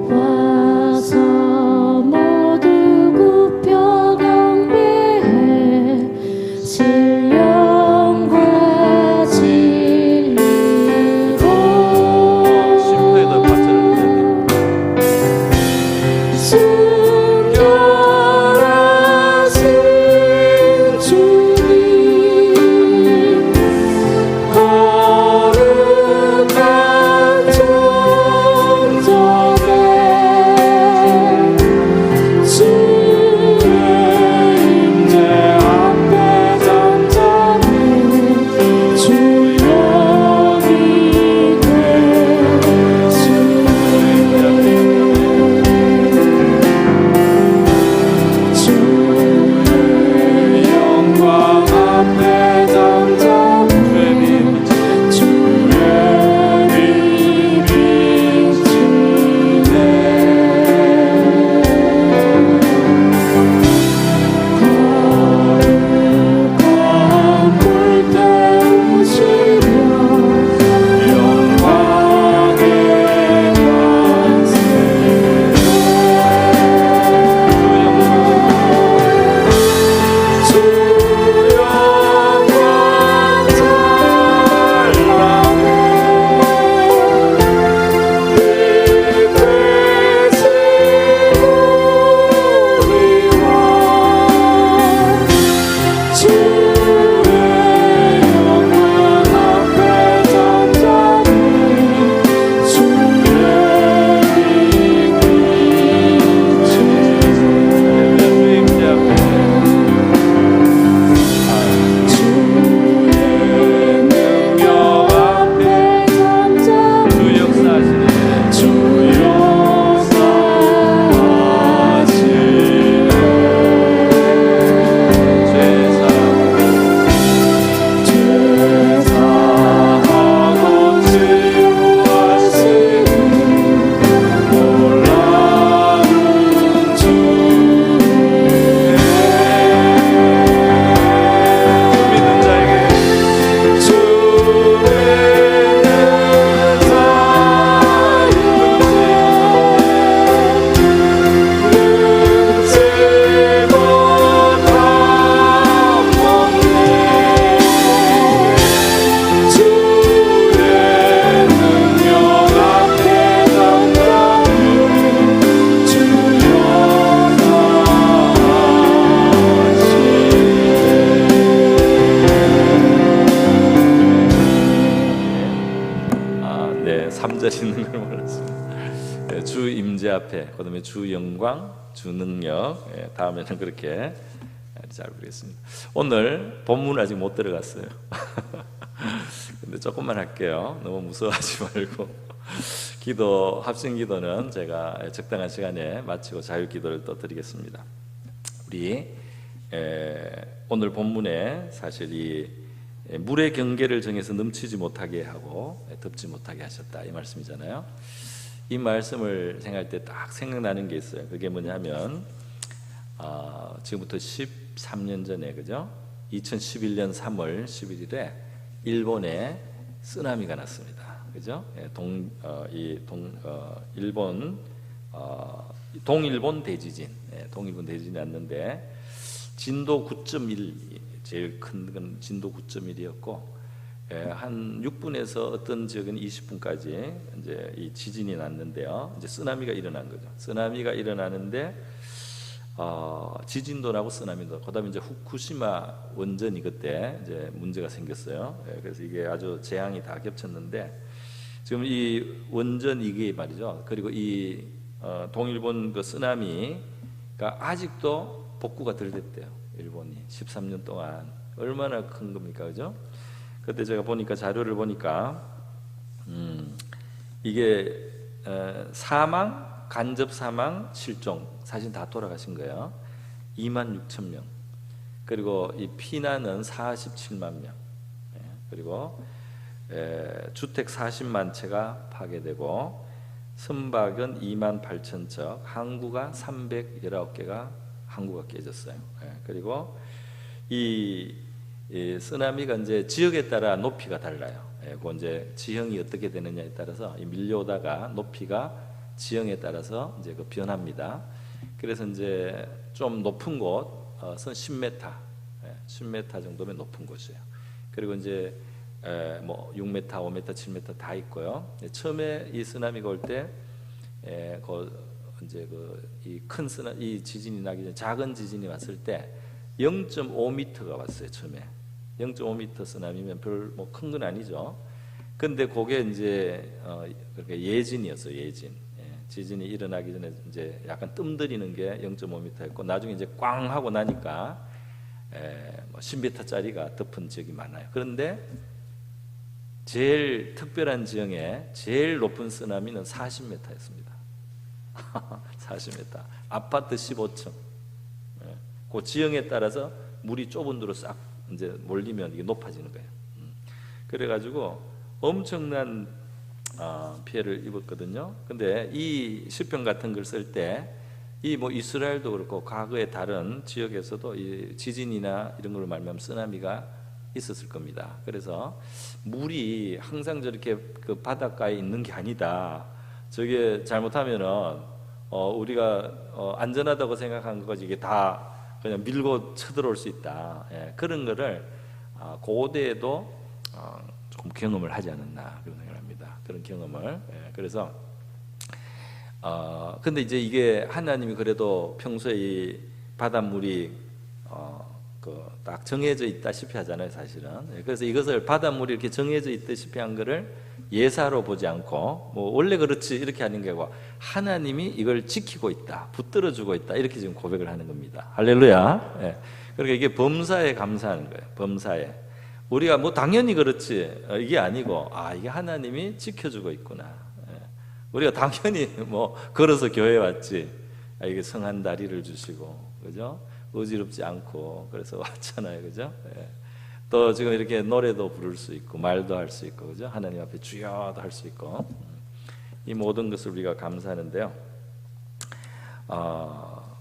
와서 앞에 그다음에 주 영광, 주 능력, 다음에는 그렇게 잘 부르겠습니다. 오늘 본문 아직 못 들어갔어요. 근데 조금만 할게요. 너무 무서워하지 말고. 기도, 합심 기도는 제가 적당한 시간에 마치고 자유 기도를 또 드리겠습니다. 우리 오늘 본문에 사실 이 물의 경계를 정해서 넘치지 못하게 하고 덮지 못하게 하셨다, 이 말씀이잖아요. 이 말씀을 생각할 때 딱 생각나는 게 있어요. 그게 뭐냐면 지금부터 13년 전에, 그죠? 2011년 3월 11일에 일본에 쓰나미가 났습니다. 그죠? 일본 동일본 대지진, 동일본 대지진이 났는데 진도 9.1, 제일 큰 건 진도 9.1이었고, 한 6분에서 어떤 지역은 20분까지 이제 이 지진이 났는데요. 이제 쓰나미가 일어난 거죠. 쓰나미가 일어나는데 지진도 나고 쓰나미도. 그다음에 이제 후쿠시마 원전이 그때 이제 문제가 생겼어요. 그래서 이게 아주 재앙이 다 겹쳤는데 지금 이 원전 이게 말이죠. 그리고 이 동일본 그 쓰나미가 아직도 복구가 덜 됐대요. 일본이 13년 동안 얼마나 큰 겁니까, 그죠? 그때 제가 보니까 자료를 보니까 이게 사망, 간접 사망, 실종 사실 다 돌아가신 거예요. 26,000명. 그리고 이 피난은 47만 명. 그리고 주택 40만 채가 파괴되고 선박은 28,000척, 항구가 319개가 항구가 깨졌어요. 그리고 이 쓰나미가 이제 지역에 따라 높이가 달라요. 그 이제 지형이 어떻게 되느냐에 따라서 이 밀려오다가 높이가 지형에 따라서 이제 그 변합니다. 그래서 이제 좀 높은 곳은 10m, 10m 정도면 높은 곳이에요. 그리고 이제 뭐 6m, 5m, 7m 다 있고요. 처음에 이 쓰나미가 올 때, 이제 이 큰 이 지진이 나기 전에 작은 지진이 왔을 때 0.5m가 왔어요. 처음에 0.5m 쓰나미면 별 뭐 큰 건 아니죠. 근데 그게 이제 그렇게 예진이었어요. 예진. 지진이 일어나기 전에 이제 약간 뜸들이는 게 0.5m였고 나중에 이제 꽝 하고 나니까 뭐 10m짜리가 덮은 지역이 많아요. 그런데 제일 특별한 지형에 제일 높은 쓰나미는 40m였습니다. 40m. 아파트 15층. 그 지형에 따라서 물이 좁은 데로 싹 이제 몰리면 이게 높아지는 거예요. 그래가지고 엄청난 피해를 입었거든요. 근데 이 시편 같은 걸 쓸 때 이 뭐 이스라엘도 그렇고 과거의 다른 지역에서도 이 지진이나 이런 걸로 말미암아 쓰나미가 있었을 겁니다. 그래서 물이 항상 저렇게 그 바닷가에 있는 게 아니다. 저게 잘못하면은 우리가 안전하다고 생각한 거지 이게 다 그냥 밀고 쳐들어올 수 있다. 그런 거를 고대에도 조금 경험을 하지 않았나 그런 생각을 합니다. 그런 경험을. 그래서 근데 이제 이게 하나님이 그래도 평소에 이 바닷물이 딱 정해져 있다시피 하잖아요, 사실은. 그래서 이것을 바닷물이 이렇게 정해져 있다시피 한 거를 예사로 보지 않고 뭐 원래 그렇지 이렇게 하는 게 아니고 하나님이 이걸 지키고 있다, 붙들어주고 있다 이렇게 지금 고백을 하는 겁니다. 할렐루야. 그러니까 이게 범사에 감사하는 거예요. 범사에 우리가 뭐 당연히 그렇지 이게 아니고 이게 하나님이 지켜주고 있구나. 우리가 당연히 뭐 걸어서 교회 왔지 이게 성한 다리를 주시고 그죠? 어지럽지 않고 그래서 왔잖아요, 그죠? 또 지금 이렇게 노래도 부를 수 있고 말도 할 수 있고 그죠? 하나님 앞에 주여도 할 수 있고 이 모든 것을 우리가 감사하는데요.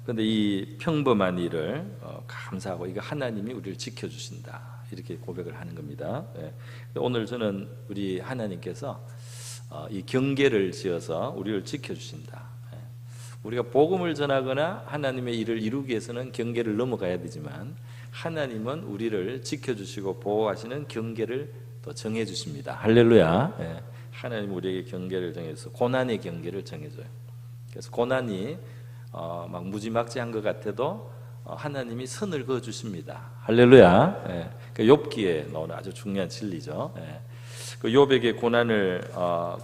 근데 이 평범한 일을 감사하고 이거 하나님이 우리를 지켜주신다 이렇게 고백을 하는 겁니다. 오늘 저는 우리 하나님께서 이 경계를 지어서 우리를 지켜주신다. 우리가 복음을 전하거나 하나님의 일을 이루기 위해서는 경계를 넘어가야 되지만 하나님은 우리를 지켜주시고 보호하시는 경계를 또 정해주십니다. 할렐루야. 하나님 우리에게 경계를 정해서 고난의 경계를 정해줘요. 그래서 고난이 막 무지막지한 것 같아도 하나님이 선을 그어주십니다. 할렐루야. 그 욥기에 나오는 아주 중요한 진리죠. 그 욥에게 고난을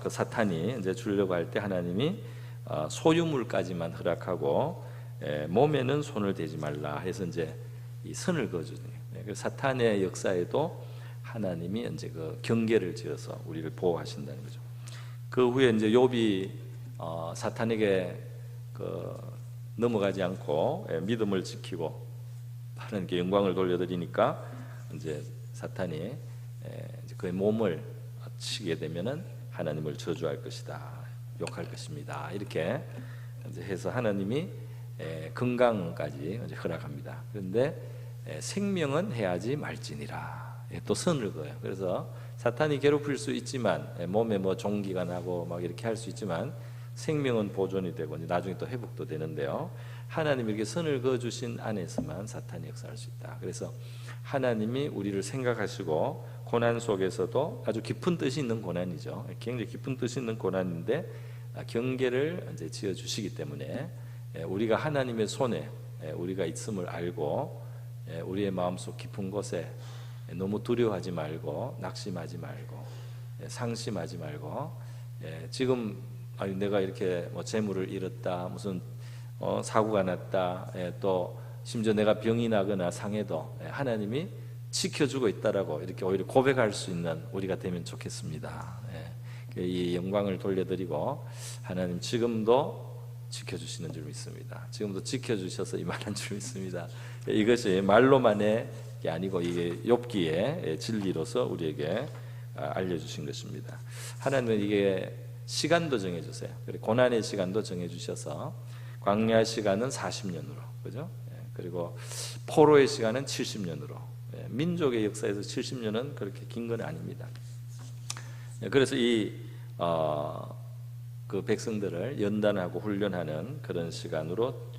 그 사탄이 이제 주려고 할 때 하나님이 소유물까지만 허락하고 몸에는 손을 대지 말라 해서 이제 이 선을 그어주는 거예요. 사탄의 역사에도 하나님이 이제 그 경계를 지어서 우리를 보호하신다는 거죠. 그 후에 이제 욥이 사탄에게 넘어가지 않고 믿음을 지키고 하나님께 영광을 돌려드리니까 이제 사탄이 이제 그의 몸을 치게 되면은 하나님을 저주할 것이다, 욕할 것입니다. 이렇게 이제 해서 하나님이 건강까지 이제 허락합니다. 그런데 생명은 해하지 말지니라. 또 선을 그어요. 그래서 사탄이 괴롭힐 수 있지만 몸에 뭐 종기가 나고 막 이렇게 할 수 있지만 생명은 보존이 되고 나중에 또 회복도 되는데요. 하나님이 이렇게 선을 그어 주신 안에서만 사탄이 역사할 수 있다. 그래서 하나님이 우리를 생각하시고 고난 속에서도 아주 깊은 뜻이 있는 고난이죠. 굉장히 깊은 뜻이 있는 고난인데 경계를 이제 지어 주시기 때문에 우리가 하나님의 손에 우리가 있음을 알고 우리의 마음속 깊은 곳에 너무 두려워하지 말고 낙심하지 말고 상심하지 말고 지금 내가 이렇게 뭐 재물을 잃었다, 무슨 사고가 났다, 또 심지어 내가 병이 나거나 상해도 하나님이 지켜주고 있다라고 이렇게 오히려 고백할 수 있는 우리가 되면 좋겠습니다. 이 영광을 돌려드리고 하나님 지금도 지켜주시는 줄 믿습니다. 지금도 지켜주셔서 이만한 줄 믿습니다. 이것이 말로만의 게 아니고 이게 욥기의 진리로서 우리에게 알려주신 것입니다. 하나님은 이게 시간도 정해주세요. 고난의 시간도 정해주셔서 광야 시간은 40년으로, 그죠? 그리고 포로의 시간은 70년으로. 민족의 역사에서 70년은 그렇게 긴 건 아닙니다. 그래서 그 백성들을 연단하고 훈련하는 그런 시간으로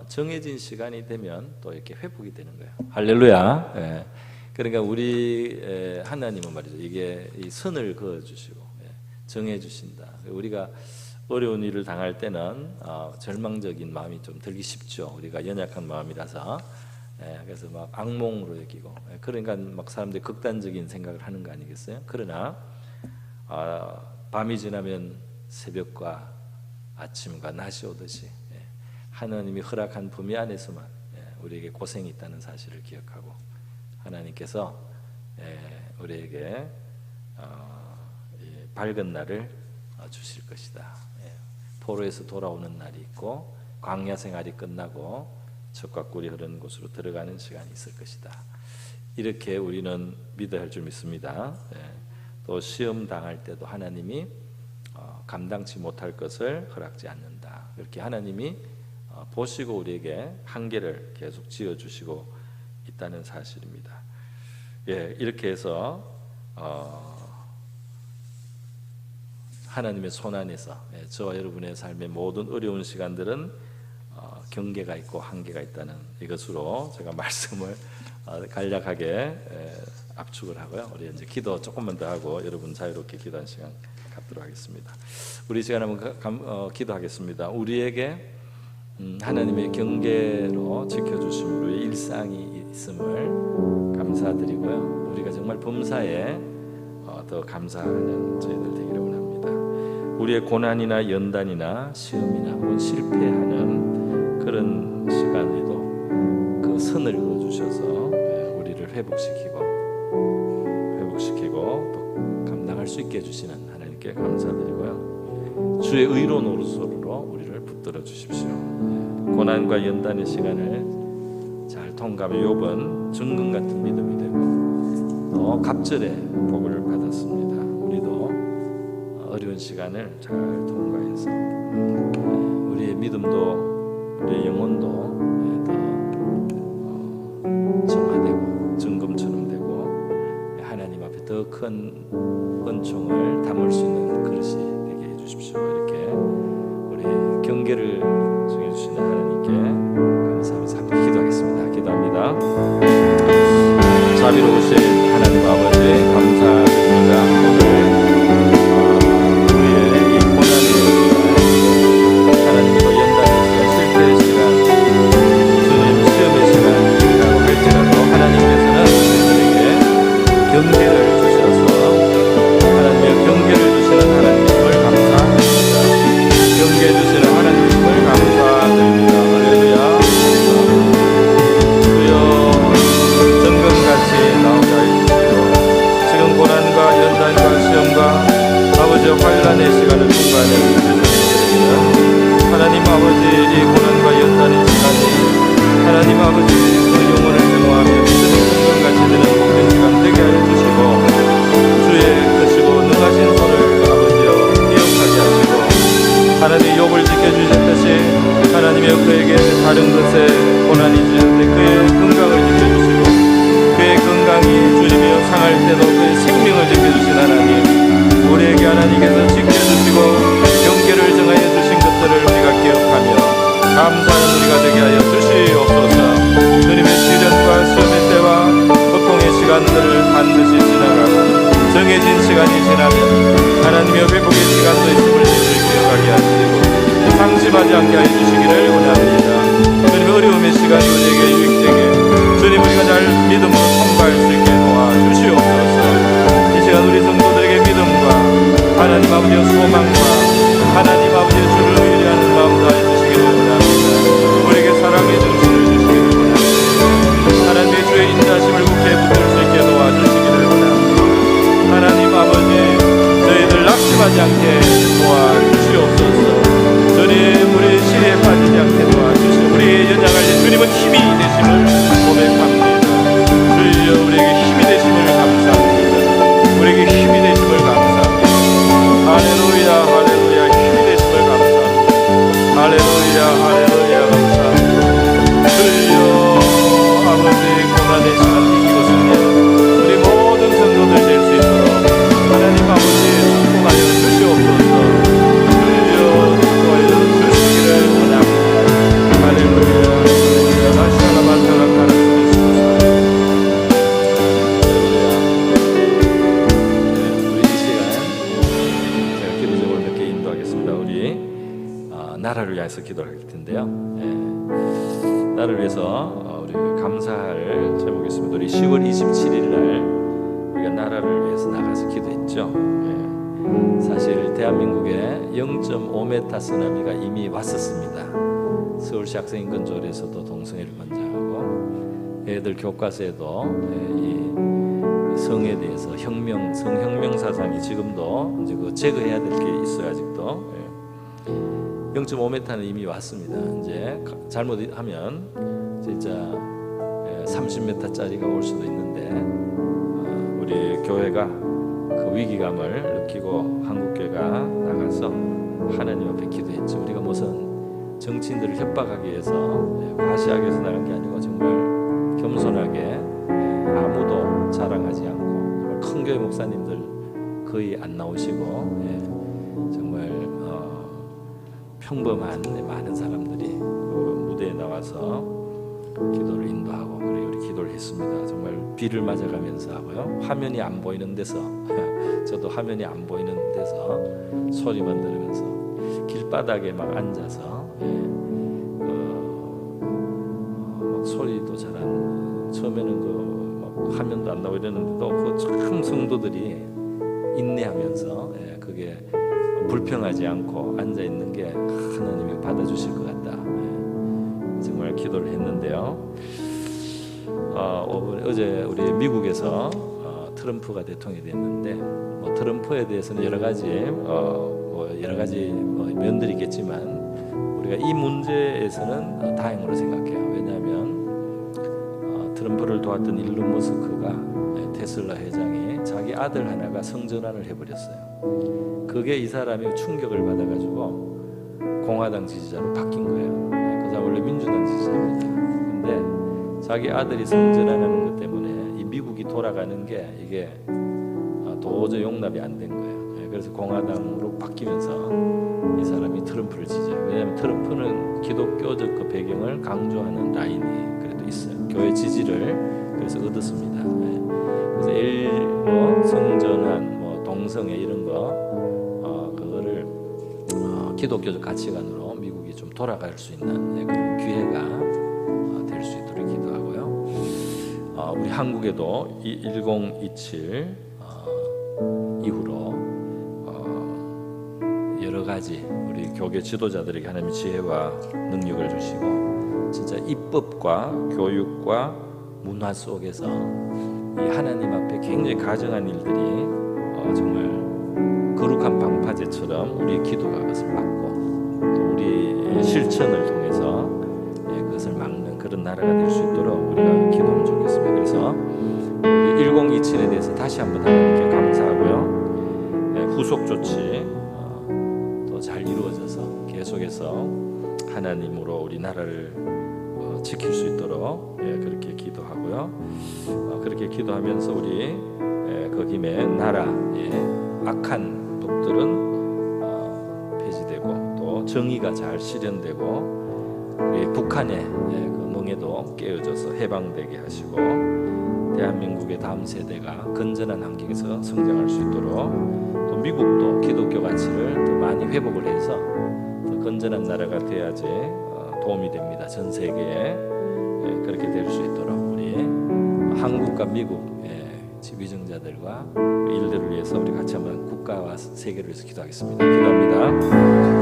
정해진 시간이 되면 또 이렇게 회복이 되는 거예요. 할렐루야. 그러니까 우리 하나님은 말이죠. 이게 이 선을 그어 주시고 정해 주신다. 우리가 어려운 일을 당할 때는 절망적인 마음이 좀 들기 쉽죠. 우리가 연약한 마음이라서. 그래서 막 악몽으로 여기고, 그러니까 막 사람들이 극단적인 생각을 하는 거 아니겠어요? 그러나 밤이 지나면 새벽과 아침과 낮이 오듯이 하나님이 허락한 범위 안에서만 우리에게 고생이 있다는 사실을 기억하고 하나님께서 우리에게 밝은 날을 주실 것이다. 포로에서 돌아오는 날이 있고 광야 생활이 끝나고 젖과 꿀이 흐르는 곳으로 들어가는 시간이 있을 것이다. 이렇게 우리는 믿어야 할 줄 믿습니다. 또 시험 당할 때도 하나님이 감당치 못할 것을 허락지 않는다. 이렇게 하나님이 보시고 우리에게 한계를 계속 지어주시고 있다는 사실입니다. 이렇게 해서 하나님의 손 안에서 저와 여러분의 삶의 모든 어려운 시간들은 경계가 있고 한계가 있다는 이것으로 제가 말씀을 간략하게 압축을 하고요. 우리 이제 기도 조금만 더 하고 여러분 자유롭게 기도하는 시간 갖도록 하겠습니다. 우리 시간 한번 기도하겠습니다. 우리에게 하나님의 경계로 지켜주심으로 일상이 있음을 감사드리고요. 우리가 정말 범사에 더 감사하는 저희들 되기를 원합니다. 우리의 고난이나 연단이나 시험이나 혹은 실패하는 그런 시간에도 그 선을 그어주셔서 우리를 회복시키고 또 감당할 수 있게 해주시는 하나님께 감사드리고요. 주의 의로운 오른손으로 우리를 붙들어 주십시오. 고난과 연단의 시간을 잘 통과하며 욥은 정금 같은 믿음이 되고 또 갑절의 복을 받았습니다. 우리도 어려운 시간을 잘 통과해서 우리의 믿음도 우리의 영혼도 더 정화되고 정금처럼 되고 하나님 앞에 더 큰 은총을 담을 수 있는 그릇이 되게 해주십시오. 이렇게 우리 경계를 정해주시는 하나님께 감사하면서 함께 기도하겠습니다. 기도합니다. 자비로우신 하나님 아버지 감사드립니다. 오늘 우리의 이 고난의 시간, 하나님과 연단의 시간, 실패의 시간, 주님 시험의 시간이라고 할지라도 하나님께서는 우리에게 경계를 주셔서 하나님의 경계를 주시는 하나님을 감사합니다. 경계 주시는 아버지 그 영혼을 증오하며 믿음의 성경같이 되는 복된 시간 되게 하여 주시고 주의 크시고 능하신 손을 아버지여 기억하게 하시고 하나님 욥을 지켜주셨듯이 하나님여 그에게 다른 것에 고난이 주셨는데 그의 건강을 지켜주시고 그의 건강이 주님이여 상할 때도 그의 생명을 지켜주신 하나님 우리에게 하나님께서 지켜주시고 경계를 정하여 주신 것들을 우리가 기억하며 감사하는 우리가 되게 하여 주시옵소서. 주님의 시련과 시험의 때와 고통의 시간들을 반드시 지나가고 정해진 시간이 지나면 하나님의 회복의 시간도 있음을 기억하게 하시고 상심하지 않게 하여 주시기를 원합니다. 주님의 어려움의 시간이 우리에게 유익되게 주님 우리가 잘 믿음으로 통과할 수 있게 도와주시옵소서. 이 시간 우리 성도들에게 믿음과 하나님 아버지의 소망과 하나님 아버지의 주를 의뢰하는 마음 다해 주시기를 원합니다. 우리에게 사랑의 정신을 주시기를 원합니다. 하나님의 주의 인자심을 굳게 붙들 수 있게 도와주시기를 원합니다. 하나님 아버지 저희들 낙심하지 않게 도와주시옵소서. 주님 우리 시리에 빠지지 않게 도와주시고 우리의 연장할 주님은 힘이 되심을 고백합니다. 주여 우리에게 힘이 되심을 감사합니다. 우리에게 힘이 되심을 감사합니다. 할렐루야 할렐루야 힘이 되심을 감사합니다. 할렐루야 할렐루야 감사합니다. 주여 아버지 고난의 시간 이기고 승리하는 우리 모든 성도들 될 수 있도록 하나님 아버지 축복하여 주시옵소서. 주여 축복하여 주시기를 원합니다. 할렐루야 할렐루야 나시아라바타라카라 나라를 위해서 기도할 텐데요. 나라를 위해서 우리 감사할 제목이 있습니다. 우리 10월 27일 날 우리가 나라를 위해서 나가서 기도했죠. 사실 대한민국에 0.5m 쓰나미가 이미 왔었습니다. 서울시 학생인권조례에서도 동성애를 권장하고 애들 교과서에도 이 성에 대해서 성혁명 사상이 지금도 이제 그 제거해야 될 게 있어요. 아직도 0.5m는 이미 왔습니다. 이제 잘못하면 진짜 30m짜리가 올 수도 있는데 우리 교회가 그 위기감을 느끼고 한국교회가 나가서 하나님 앞에 기도했죠. 우리가 무슨 정치인들을 협박하기 위해서 과시하기 위해서 나간 게 아니고 정말 겸손하게 아무도 자랑하지 않고 큰 교회 목사님들 거의 안 나오시고 정말 평범한 많은 사람들이 그 무대에 나와서 기도를 인도하고 그리고 우리 기도를 했습니다. 정말 비를 맞아가면서 하고요. 화면이 안 보이는 데서 저도 화면이 안 보이는 데서 소리만 들으면서 길바닥에 막 앉아서 막 소리도 잘 안 처음에는 그 화면도 안 나오고 이랬는데도 그 참 성도들이 인내하면서 그게 불평하지 않고 앉아 있는 게 하나님이 받아주실 것 같다. 정말 기도를 했는데요. 어제 우리 미국에서 트럼프가 대통령이 됐는데 트럼프에 대해서는 여러 가지 면들이 있겠지만 우리가 이 문제에서는 다행으로 생각해요. 왜냐하면 트럼프를 도왔던 일론 머스크가 테슬라 회장이 자기 아들 하나가 성전환을 해버렸어요. 그게 이 사람이 충격을 받아가지고 공화당 지지자로 바뀐 거예요. 그 사람 원래 민주당 지지자입니다. 근데 자기 아들이 성전환하는 것 때문에 이 미국이 돌아가는 게 이게 도저히 용납이 안 된 거예요. 그래서 공화당으로 바뀌면서 이 사람이 트럼프를 지지해요. 왜냐하면 트럼프는 기독교적 그 배경을 강조하는 라인이 그래도 있어요. 교회 지지를 그래서 얻었습니다. 그래서 성전환, 동성애 이런 거 그거를 기독교적 가치관으로 미국이 좀 돌아갈 수 있는 그런 기회가 될 수 있도록 기도하고요. 우리 한국에도 1027 이후로 여러 가지 우리 교계 지도자들에게 하나님의 지혜와 능력을 주시고 진짜 입법과 교육과 문화 속에서 이 하나님 앞에 굉장히 가정한 일들이 정말 거룩한 방파제처럼 우리의 기도가 그것을 막고 또 우리 실천을 통해서 그것을 막는 그런 나라가 될 수 있도록 우리가 기도하면 좋겠습니다. 그래서 우리 1027에 대해서 다시 한번 하나님께 감사하고요. 후속 조치 또 잘 이루어져서 계속해서 하나님으로 우리 나라를 지킬 수 있도록 그렇게 기도하고요. 그렇게 기도하면서 우리 그 김에 나라의 악한 법들은 폐지되고 또 정의가 잘 실현되고 우리 북한의 그 멍에도 깨어져서 해방되게 하시고 대한민국의 다음 세대가 건전한 환경에서 성장할 수 있도록 또 미국도 기독교 가치를 더 많이 회복을 해서 더 건전한 나라가 돼야지 도움이 됩니다. 전 세계에 그렇게 될 수 있도록 우리 한국과 미국의 위정자들과 일들을 위해서 우리 같이 한번 국가와 세계를 위해서 기도하겠습니다. 기도합니다.